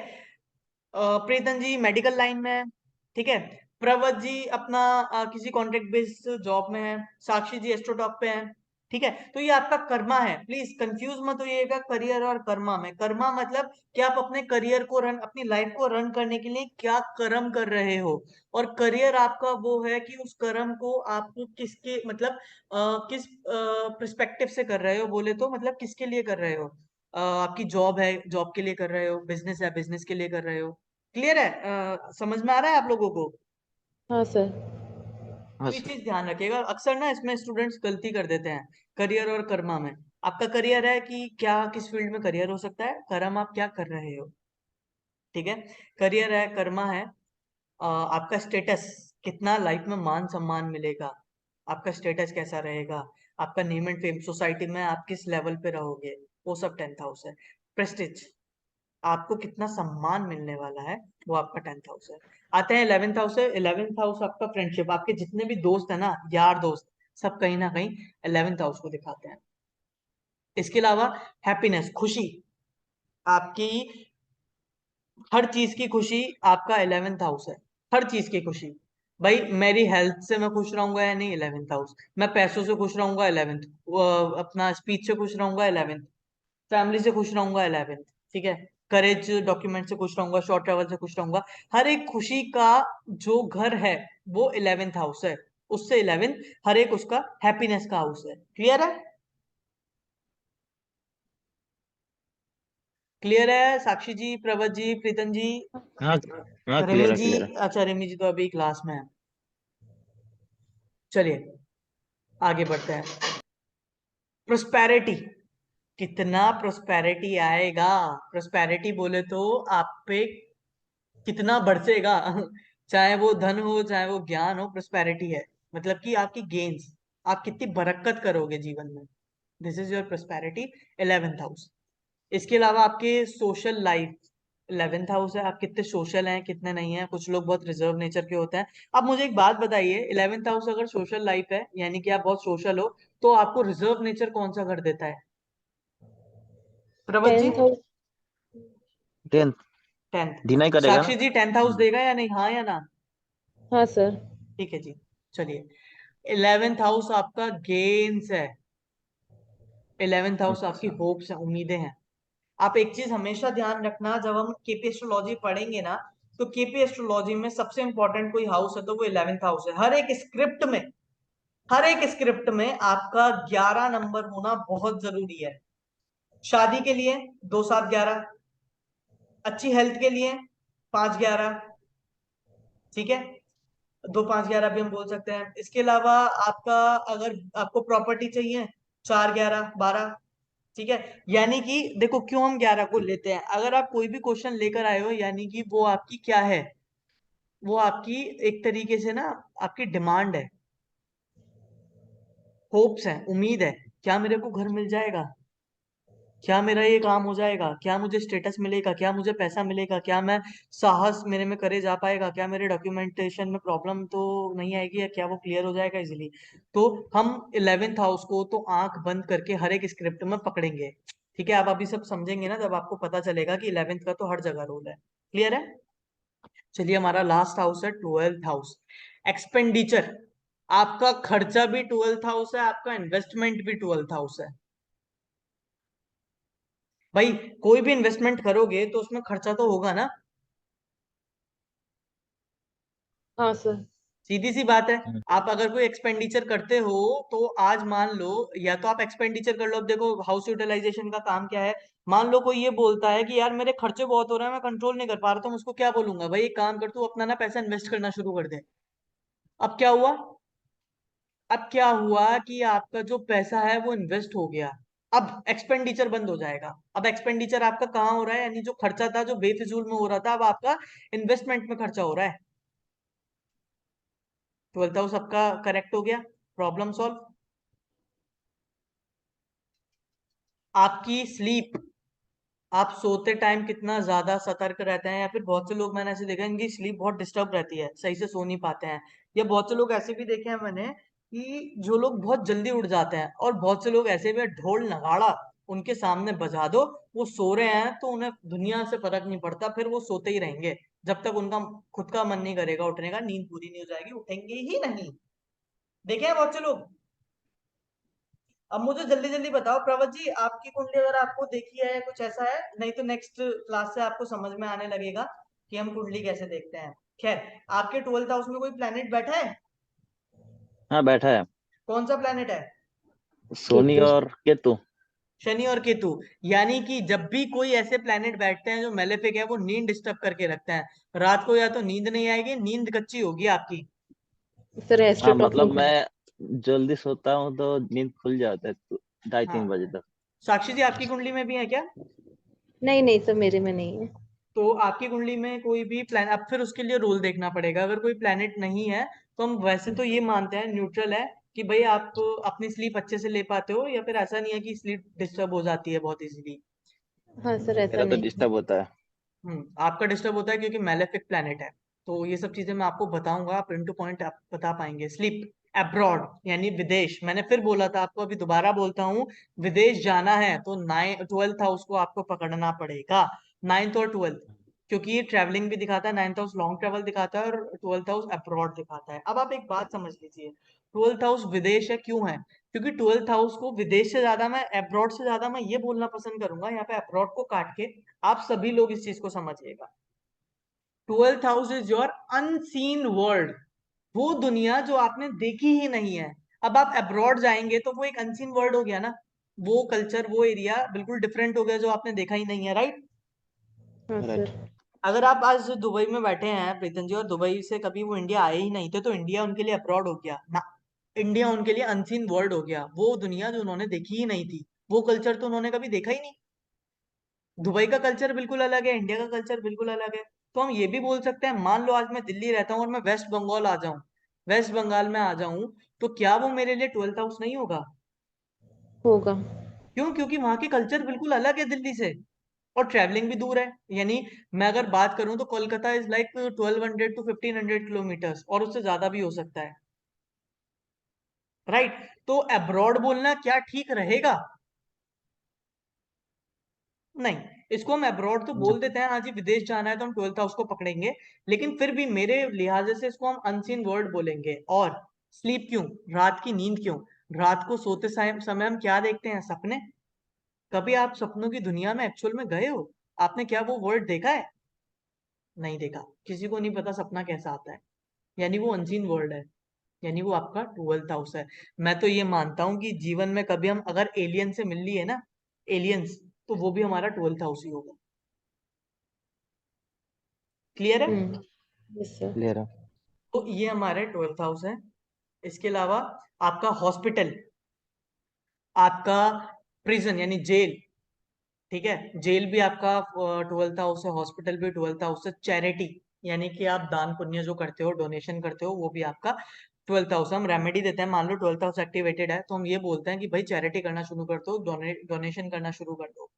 प्रीतम जी मेडिकल लाइन में है। ठीक है। प्रवत जी अपना किसी कॉन्ट्रैक्ट बेस्ड जॉब में है। साक्षी जी एस्ट्रोटॉक पे है। ठीक है। तो ये आपका कर्मा है, प्लीज कंफ्यूज मत होइएगा करियर और कर्मा में। कर्मा मतलब कि आप अपने करियर को रन, अपनी लाइफ को रन करने के लिए क्या कर्म कर रहे हो। और करियर आपका वो है कि उस कर्म को आप किसके मतलब किस पर्सपेक्टिव से कर रहे हो, बोले तो मतलब किसके लिए कर रहे हो। आपकी जॉब है, जॉब के लिए कर रहे हो, बिजनेस है, बिजनेस के लिए कर रहे हो। क्लियर है? समझ में आ रहा है आप लोगों को? हाँ सर। हाँ तो ये सर। चीज ध्यान रखिएगा, अक्सर ना इसमें स्टूडेंट्स गलती कर देते हैं करियर और कर्मा में। आपका करियर है कि क्या, किस फील्ड में करियर हो सकता है, कर्म आप क्या कर रहे हो। ठीक है। करियर है, कर्मा है, आपका स्टेटस, कितना लाइफ में मान सम्मान मिलेगा, आपका स्टेटस कैसा रहेगा, आपका नेम एंड फेम सोसाइटी में आप किस लेवल पे रहोगे, वो सब टेंथ हाउस है। प्रेस्टिज, आपको कितना सम्मान मिलने वाला है, वो आपका टेंथ हाउस है। आते हैं इलेवेंथ हाउस है। इलेवेंथ हाउस आपका फ्रेंडशिप, आपके जितने भी दोस्त है ना, यार दोस्त, सब कहीं ना कहीं इलेवेंथ हाउस को दिखाते हैं। इसके अलावा हैप्पीनेस, खुशी, आपकी हर चीज की खुशी आपका इलेवेंथ हाउस है। हर चीज की खुशी। भाई मेरी हेल्थ से मैं खुश रहूंगा या नहीं, इलेवेंथ हाउस। मैं पैसों से खुश रहूंगा, इलेवेंथ। अपना स्पीच से खुश रहूंगा, इलेवेंथ। फैमिली से खुश रहूंगा, इलेवेंथ। ठीक है। करेज डॉक्यूमेंट से खुश रहूंगा, शॉर्ट ट्रेवल से खुश रहूंगा। हर एक खुशी का जो घर है वो इलेवेंथ हाउस है। उससे इलेवेंथ, हर एक उसका हैप्पीनेस का हाउस है। क्लियर है? क्लियर है साक्षी जी, प्रवत जी, प्रीतम जी? हाँ हाँ, रेमी क्लियर है जी? क्लियर है। अच्छा रेमी जी तो अभी क्लास में है। चलिए आगे बढ़ते हैं। प्रोस्पेरिटी, कितना प्रोस्पेरिटी आएगा। प्रोस्पेरिटी बोले तो आप पे कितना बरसेगा चाहे वो धन हो, चाहे वो ज्ञान हो, प्रोस्पेरिटी है मतलब कि आपकी गेन्स, आप कितनी बरकत करोगे जीवन में। This is your prosperity, eleventh house. इसके अलावा आपके सोशल लाइफ, इलेवेंथ हाउस है, आप कितने सोशल हैं कितने नहीं हैं। कुछ लोग बहुत रिजर्व नेचर के होते हैं। अब मुझे एक बात बताइए, इलेवेंथ हाउस अगर सोशल लाइफ है, यानी कि आप बहुत सोशल हो, तो आपको रिजर्व नेचर कौन सा कर देता है? Pravat ji? Tenth house. 10th tenth. Deny करेगा ना। साक्षी जी टेंथ हाउस देगा या नहीं, हाँ या ना? हाँ सर। ठीक है जी। चलिए, इलेवेंथ हाउस आपका गेन्स है। इलेवेंथ हाउस आपकी अच्छा। होप्स है, उम्मीदें हैं। आप एक चीज हमेशा ध्यान रखना, जब हम केपी एस्ट्रोलॉजी पढ़ेंगे ना, तो केपी एस्ट्रोलॉजी में सबसे इंपॉर्टेंट कोई हाउस है तो वो इलेवेंथ हाउस है। हर एक स्क्रिप्ट में, हर एक स्क्रिप्ट में आपका 11 नंबर होना बहुत जरूरी है। शादी के लिए 2-7-11, अच्छी हेल्थ के लिए 5-11। ठीक है। 2-5-11 भी हम बोल सकते हैं। इसके अलावा आपका, अगर आपको प्रॉपर्टी चाहिए, 4-11-12। ठीक है। यानी कि देखो क्यों हम 11 को लेते हैं, अगर आप कोई भी क्वेश्चन लेकर आए हो, यानी कि वो आपकी क्या है, वो आपकी एक तरीके से ना आपकी डिमांड है, होप्स है, उम्मीद है, क्या मेरे को घर मिल जाएगा, क्या मेरा ये काम हो जाएगा, क्या मुझे स्टेटस मिलेगा, क्या मुझे पैसा मिलेगा, क्या मैं साहस मेरे में करे जा पाएगा, क्या मेरे डॉक्यूमेंटेशन में प्रॉब्लम तो नहीं आएगी, या क्या वो क्लियर हो जाएगा इजीली। तो हम 11th हाउस को तो आंख बंद करके हर एक स्क्रिप्ट में पकड़ेंगे। ठीक है, आप अभी सब समझेंगे ना जब आपको पता चलेगा कि 11th का तो हर जगह रोल है। क्लियर है? चलिए, हमारा लास्ट हाउस है 12th हाउस, एक्सपेंडिचर। आपका खर्चा भी 12th हाउस है, आपका इन्वेस्टमेंट भी 12th हाउस है। भाई, कोई भी इन्वेस्टमेंट करोगे तो उसमें खर्चा तो होगा ना। हाँ सर। सीधी सी बात है। हम्म। आप अगर कोई एक्सपेंडिचर करते हो तो आज मान लो, या तो आप एक्सपेंडिचर कर लो। अब देखो हाउस यूटिलाइजेशन का काम क्या है। मान लो कोई ये बोलता है कि यार मेरे खर्चे बहुत हो रहे हैं, मैं कंट्रोल नहीं कर पा रहा, तो मैं उसको क्या बोलूंगा, भाई एक काम कर, तू अपना ना पैसा इन्वेस्ट करना शुरू कर दे। अब क्या हुआ? अब क्या हुआ कि आपका जो पैसा है वो इन्वेस्ट हो गया। अब एक्सपेंडिचर बंद हो जाएगा। अब एक्सपेंडिचर आपका कहाँ हो रहा है, यानी जो खर्चा था जो बेफिजूल में हो रहा था, अब आपका इन्वेस्टमेंट में खर्चा हो रहा है। 12th हाउस आपका करेक्ट हो गया। Problem solve. आपकी स्लीप, आप सोते टाइम कितना ज्यादा सतर्क रहते हैं, या फिर बहुत से लोग मैंने ऐसे देखा है इनकी स्लीप बहुत डिस्टर्ब रहती है, सही से सो नहीं पाते हैं। या बहुत से लोग ऐसे भी देखे हैं मैंने कि जो लोग बहुत जल्दी उठ जाते हैं, और बहुत से लोग ऐसे भी हैं, ढोल नगाड़ा उनके सामने बजा दो, वो सो रहे हैं तो उन्हें दुनिया से फर्क नहीं पड़ता, फिर वो सोते ही रहेंगे जब तक उनका खुद का मन नहीं करेगा उठने का, नींद पूरी नहीं हो जाएगी, उठेंगे ही नहीं। देखे हैं बहुत से लोग। अब मुझे जल्दी जल्दी बताओ प्रवत जी, आपकी कुंडली अगर आपको देखी है या कुछ ऐसा है, नहीं तो नेक्स्ट क्लास से आपको समझ में आने लगेगा कि हम कुंडली कैसे देखते हैं। खैर, आपके 12th हाउस में कोई प्लेनेट बैठा है? हाँ, बैठा है। कौन सा प्लेनेट है? सोनी केतु। और केतु। शनि और केतु। यानी कि जब भी कोई ऐसे प्लेनेट बैठते हैं जो मेलेफिक है, वो नींद डिस्टर्ब करके रखते हैं। रात को या तो नींद नहीं आएगी, नींद कच्ची होगी आपकी। सर हाँ, मतलब एस्ट्रोटॉपिक। मैं जल्दी सोता हूँ तो नींद खुल जाता है 2:30-3 बजे हाँ, तक। साक्षी जी आपकी कुंडली में भी है क्या? नहीं नहीं सर, मेरे में नहीं है। तो आपकी कुंडली में कोई भी प्लान, अब फिर उसके लिए रोल देखना पड़ेगा। अगर कोई प्लैनेट नहीं है तो हम वैसे तो ये मानते हैं, न्यूट्रल है, कि भाई आप अपनी स्लीप अच्छे से ले पाते हो, या फिर ऐसा नहीं है कि स्लीप डिस्टर्ब हो जाती है बहुत इजीली। हाँ सर, ऐसा मेरा तो नहीं है। डिस्टर्ब होता है। आपका डिस्टर्ब होता है क्योंकि मैलेफिक प्लैनेट है। तो ये सब चीजें मैं आपको बताऊंगा, आप पिन टू पॉइंट आप बता पाएंगे। स्लीप अब्रॉड यानी विदेश, मैंने फिर बोला था आपको, अभी दोबारा बोलता हूँ। विदेश जाना है तो 12th हाउस को आपको पकड़ना पड़ेगा। 9th और 12th, क्योंकि ये ट्रैवलिंग भी दिखाता है। 9th हाउस लॉन्ग ट्रैवल दिखाता है, और 12th हाउस अब्रॉड दिखाता है। अब आप एक बात समझ लीजिए, 12th हाउस विदेश है क्यों है? क्योंकि 12th हाउस को विदेश से ज्यादा, मैं अब्रॉड से ज्यादा मैं ये बोलना पसंद करूंगा, यहाँ पे अब्रॉड को काट के आप सभी लोग इस चीज को समझिएगा। 12th house is your unseen world, वो दुनिया जो आपने देखी ही नहीं है। अब आप अब्रॉड जाएंगे तो वो एक अनसीन वर्ल्ड हो गया ना, वो कल्चर वो एरिया बिल्कुल डिफरेंट हो गया जो आपने देखा ही नहीं है, राइट? हाँ राइट। सर। अगर आप आज दुबई में बैठे हैं प्रीतम जी, और दुबई से कभी वो इंडिया आए ही नहीं थे, तो इंडिया उनके लिए अब्रॉड हो गया ना। इंडिया उनके लिए अनसीन वर्ल्ड हो गया, वो दुनिया जो उन्होंने देखी ही नहीं थी, वो कल्चर तो उन्होंने कभी देखा ही नहीं। दुबई का कल्चर बिल्कुल अलग है, इंडिया का कल्चर बिल्कुल अलग है। तो हम ये भी बोल सकते हैं, मान लो आज मैं दिल्ली रहता हूँ और मैं वेस्ट बंगाल आ जाऊं, वेस्ट बंगाल में आ जाऊं, तो क्या वो मेरे लिए 12th हाउस नहीं होगा? होगा। क्यों? क्योंकि वहां की कल्चर बिल्कुल अलग है दिल्ली से, और ट्रैवलिंग भी दूर है। यानी मैं अगर बात करूं तो Kolkata is like 1200 to 1500 kilometres, और उससे ज्यादा भी हो सकता है, राइट? तो अब्रॉड बोलना क्या ठीक रहेगा? नहीं, इसको हम अब्रॉड तो बोल देते हैं, हाँ जी विदेश जाना है तो हम 12th हाउस को पकड़ेंगे, लेकिन फिर भी मेरे लिहाजे से इसको हम अनसीन वर्ल्ड बोलेंगे। और स्लीप क्यों, रात की नींद क्यों? रात को सोते समय हम क्या देखते हैं? सपने। कभी आप सपनों की दुनिया में एक्चुअल में गए हो? आपने क्या वो वर्ल्ड देखा है? नहीं देखा। किसी को नहीं पता सपना कैसा आता है, यानी वो अनसीन वर्ल्ड है, यानी वो आपका 12th हाउस है। मैं तो ये मानता हूं कि जीवन में कभी हम अगर एलियन से मिल लिए ना, एलियंस, तो वो भी हमारा 12th हाउस ही होगा। क्लियर है? Yes sir. क्लियर है। तो ये हमारे 12th हाउस है। इसके अलावा आपका हॉस्पिटल, आपका प्रिजन यानी जेल, ठीक है, जेल भी आपका 12th हाउस है, हॉस्पिटल भी 12th हाउस है। चैरिटी यानी कि आप दान पुण्य जो करते हो, डोनेशन करते हो, वो भी आपका ट्वेल्थ हाउस हम रेमेडी देते हैं। मान लो ट्वेल्थ हाउस एक्टिवेटेड है तो हम ये बोलते हैं कि भाई चैरिटी करना शुरू कर दो, डोनेशन करना शुरू कर दो,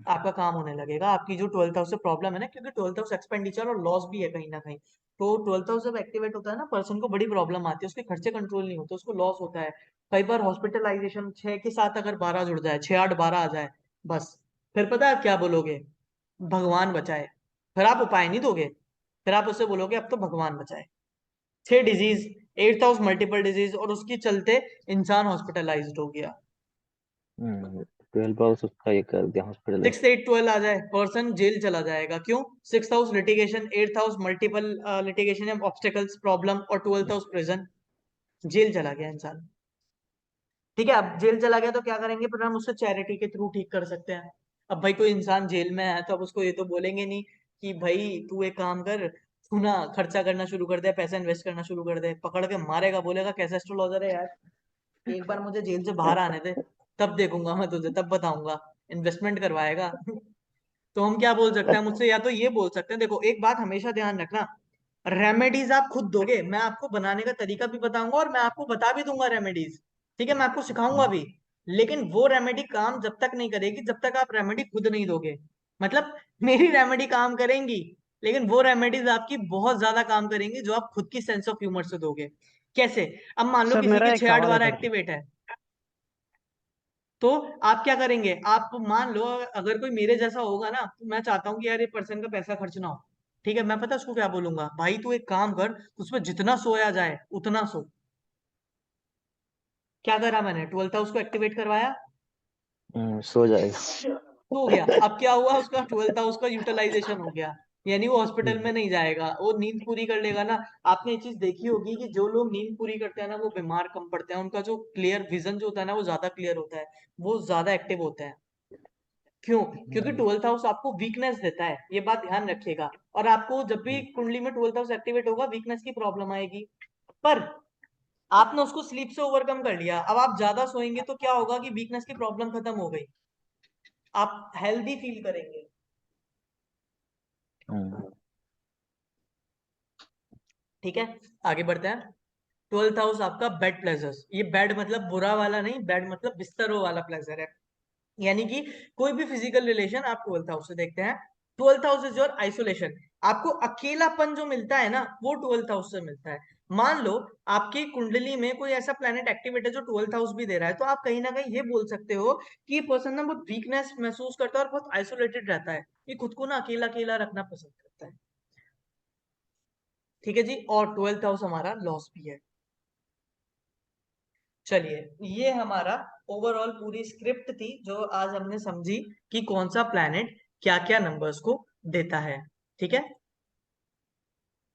आपका काम होने लगेगा। आपकी जो ट्वेल्थ हाउस से प्रॉब्लम है ना, क्योंकि ट्वेल्थ हाउस एक्सपेंडिचर और लॉस भी है कहीं ना कहीं, तो ट्वेल्थ हाउस जब एक्टिवेट होता है ना, पर्सन को बड़ी प्रॉब्लम आती है, उसके खर्चे कंट्रोल नहीं होते, उसको लॉस होता है। कई बार हॉस्पिटलाइजेशन 6 के साथ अगर 12 जुड़ जाए, 6 8 12 आ जाए, बस फिर पता है आप क्या बोलोगे? भगवान बचाए। फिर आप उपाय नहीं दोगे, फिर आप उससे बोलोगे अब तो भगवान बचाए। 6 disease, 8th house multiple disease, और उसके चलते इंसान हॉस्पिटलाइज्ड हो गया। 12 हाउस उसका ये कर दिया हॉस्पिटल। 6 8 12 आ जाए, पर्सन जेल चला जाएगा। क्यों? 6th house litigation, 8th house multiple litigation या ऑब्स्टेकल्स प्रॉब्लम, और 12th हाउस प्रिजन, जेल चला गया इंसान। ठीक है, अब जेल चला गया तो क्या करेंगे? फिर हम उससे चैरिटी के थ्रू ठीक कर सकते हैं। अब भाई कोई इंसान जेल में है तो अब उसको ये तो बोलेंगे नहीं कि भाई तू एक काम कर, तू ना खर्चा करना शुरू कर दे, पैसा इन्वेस्ट करना शुरू कर दे। पकड़ के मारेगा, बोलेगा कैसा एस्ट्रोलॉजर है यार, एक बार मुझे जेल से बाहर आने दे, तब देखूंगा मैं तुझे, तब बताऊंगा। इन्वेस्टमेंट करवाएगा। तो हम क्या बोल सकते हैं मुझसे? या तो ये बोल सकते हैं, देखो एक बात हमेशा ध्यान रखना, रेमेडीज आप खुद दोगे, मैं आपको बनाने का तरीका भी बताऊंगा और मैं आपको बता भी दूंगा रेमेडीज। ठीक है, मैं आपको सिखाऊंगा भी। लेकिन वो रेमेडी काम जब तक नहीं करेगी जब तक आप रेमेडी खुद नहीं दोगे। मतलब मेरी रेमेडी काम करेंगी, लेकिन वो रेमेडीज आपकी बहुत ज्यादा काम करेंगी जो आप खुद की सेंस ऑफ ह्यूमर से दोगे। कैसे? अब मान लो सर किसी मेरा की एक 6 8 सवाल है 12 सर। एक्टिवेट है, तो आप क्या करेंगे? आप मान लो अगर कोई मेरे जैसा होगा ना, तो मैं चाहता हूँ कि यार ये पर्सन का पैसा खर्च ना हो। ठीक है, मैं पता उसको क्या बोलूंगा? भाई तू एक काम कर, उसमें जितना सोया जाए उतना सो। क्या करा मैंने? ट्वेल्थ हाउस को एक्टिवेट करवाया, सो जाएगा। सो गया। अब क्या हुआ? उसका ट्वेल्थ हाउस का यूटिलाइजेशन हो गया, यानी वो हॉस्पिटल में नहीं जाएगा, वो नींद पूरी कर लेगा ना। आपने ये चीज देखी होगी कि जो लोग नींद पूरी करते हैं ना, वो बीमार कम पड़ते हैं, उनका जो क्लियर विजन जो होता है ना, वो ज्यादा क्लियर होता है, वो ज्यादा एक्टिव होते हैं। क्यों? क्योंकि ट्वेल्थ हाउस आपको वीकनेस देता है, ये बात ध्यान रखिएगा। और आपको जब भी कुंडली में ट्वेल्थ हाउस एक्टिवेट होगा, वीकनेस की प्रॉब्लम आएगी। पर आपने उसको स्लीप से ओवरकम कर लिया, अब आप ज्यादा सोएंगे तो क्या होगा कि वीकनेस की प्रॉब्लम खत्म हो गई, आप हेल्दी फील करेंगे। ठीक है, आगे बढ़ते हैं। ट्वेल्थ हाउस आपका बेड प्लेजर्स, ये बेड मतलब बुरा वाला नहीं, बेड मतलब बिस्तरों वाला प्लेजर है। यानी कि कोई भी फिजिकल रिलेशन आप ट्वेल्थ हाउस से देखते हैं। Twelfth house is your isolation, आपको अकेलापन जो मिलता है ना, वो ट्वेल्थ हाउस से मिलता है। मान लो आपकी कुंडली में कोई ऐसा प्लेनेट एक्टिवेट है जो ट्वेल्थ हाउस भी दे रहा है, तो आप कहीं ना कहीं ये बोल सकते हो कि ये पर्सन ना बहुत वीकनेस महसूस करता है और बहुत आइसोलेटेड रहता है, ये खुद को ना अकेला अकेला रखना पसंद करता है। ठीक है जी, और ट्वेल्थ हाउस हमारा लॉस भी है। चलिए, ये हमारा ओवरऑल पूरी स्क्रिप्ट थी जो आज हमने समझी कि कौन सा प्लैनेट क्या क्या नंबर्स को देता है। ठीक है,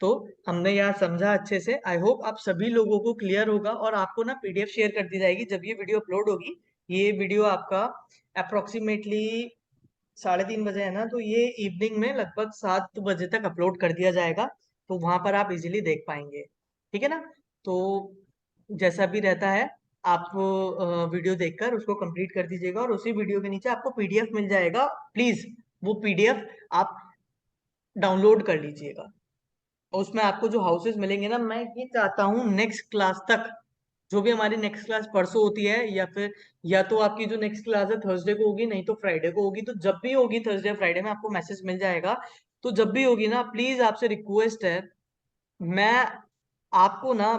तो हमने यहाँ समझा अच्छे से। आई होप आप सभी लोगों को क्लियर होगा, और आपको ना पीडीएफ शेयर कर दी जाएगी जब ये वीडियो अपलोड होगी। ये वीडियो आपका अप्रोक्सीमेटली 3:30 बजे है ना, तो ये इवनिंग में लगभग 7 बजे तक अपलोड कर दिया जाएगा, तो वहां पर आप इजीली देख पाएंगे। ठीक है ना? तो जैसा भी रहता है, आप वीडियो देखकर उसको कंप्लीट कर दीजिएगा, और उसी वीडियो के नीचे आपको पीडीएफ मिल जाएगा। प्लीज वो पीडीएफ आप डाउनलोड कर लीजिएगा, और उसमें आपको जो हाउसेस मिलेंगे ना, मैं ये चाहता हूँ नेक्स्ट क्लास तक, जो भी हमारी नेक्स्ट क्लास परसों होती है, या फिर या तो आपकी जो नेक्स्ट क्लास है थर्सडे को होगी, नहीं तो फ्राइडे को होगी, तो जब भी होगी थर्सडे फ्राइडे में आपको मैसेज मिल जाएगा। तो जब भी होगी ना, प्लीज आपसे रिक्वेस्ट है, मैं आपको ना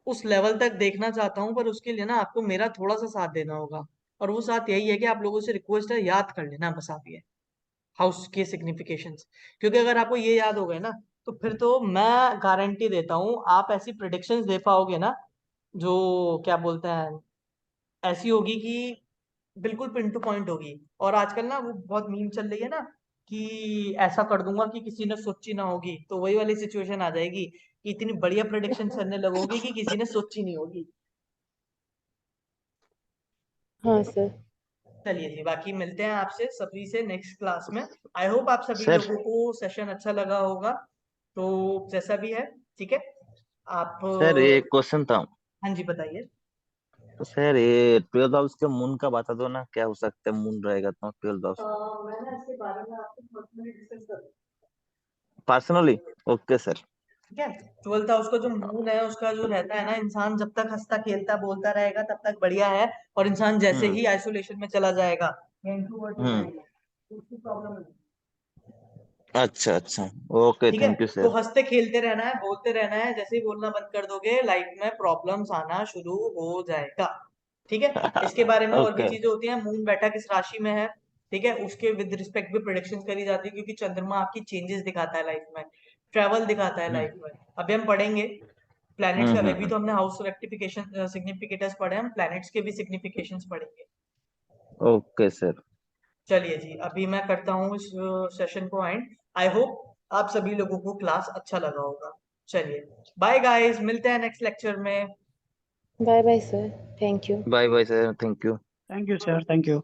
उस लेवल तक देखना चाहता हूँ, पर उसके लिए ना आपको मेरा थोड़ा सा साथ देना होगा। और वो साथ यही है कि आप लोगों से रिक्वेस्ट है, याद कर लेना बस आप ये हाउस के सिग्निफिकेशंस। क्योंकि अगर आपको ये याद हो गए ना, तो फिर तो मैं गारंटी देता हूँ आप ऐसी प्रिडिक्शंस दे पाओगे ना, जो क्या बोलते हैं, ऐसी होगी कि बिल्कुल पिन टू पॉइंट होगी। और आजकल ना वो बहुत मीम चल रही है ना, कि ऐसा कर दूंगा कि किसी ने सोची ना होगी, तो वही वाली सिचुएशन आ जाएगी कि इतनी बढ़िया प्रिडिक्शन करने लगोगी कि किसी ने सोची नहीं होगी। हाँ सर। चलिए जी, बाकी मिलते हैं आपसे सभी से नेक्स्ट क्लास में। आई होप आप सभी सर लोगों को सेशन अच्छा लगा होगा। तो जैसा भी है, ठीक है, आप सर ये क्वेश्चन था। हाँ जी बताइए। तो सर ये 12 हाउस के मून का बता दो ना, क्या हो सकता है मून रहेगा तो 12 हाउस मैं ना इसके बारे में आपको पर्सनली डिस्कस करूँ। पर्सनली। Okay sir. ठीक है। 12th हाउस का जो मून है उसका जो रहता है ना, इंसान जब तक हंसता खेलता बोलता रहेगा तब तक बढ़िया है, और इंसान जैसे ही आइसोलेशन में चला जाएगा या इंट्रोवर्ट हो जाएगा तो उसकी प्रॉब्लम है। अच्छा अच्छा, ओके, ठीक है, थैंक यू तो सर। हंसते खेलते रहना है, बोलते रहना है, जैसे ही बोलना बंद कर दोगे लाइफ में प्रॉब्लम्स आना शुरू हो जाएगा। ठीक है, इसके बारे में और भी ओके। चीजें होती हैं, मून बैठा किस राशि में है, ठीक है, उसके विद रिस्पेक्ट भी प्रेडिक्शन करी जाती है, क्योंकि चंद्रमा आपकी चेंजेस दिखाता है लाइफ में, ट्रेवल दिखाता है लाइफ में। अभी हम पढ़ेंगे प्लैनेट्स का, अभी तो हमने हाउस रेक्टिफिकेशन सिग्निफिकेटर्स पढ़े, हम प्लैनेट्स के भी सिग्निफिकेशंस पढ़ेंगे। Okay sir. चलिए जी, अभी मैं करता हूँ इस सेशन को एंड। आई होप आप सभी लोगों को क्लास अच्छा लगा होगा। चलिए बाय गाइस, मिलते हैं नेक्स्ट लेक्चर में। Bye bye sir, thank you. Bye bye sir, thank you. Thank you sir, thank you.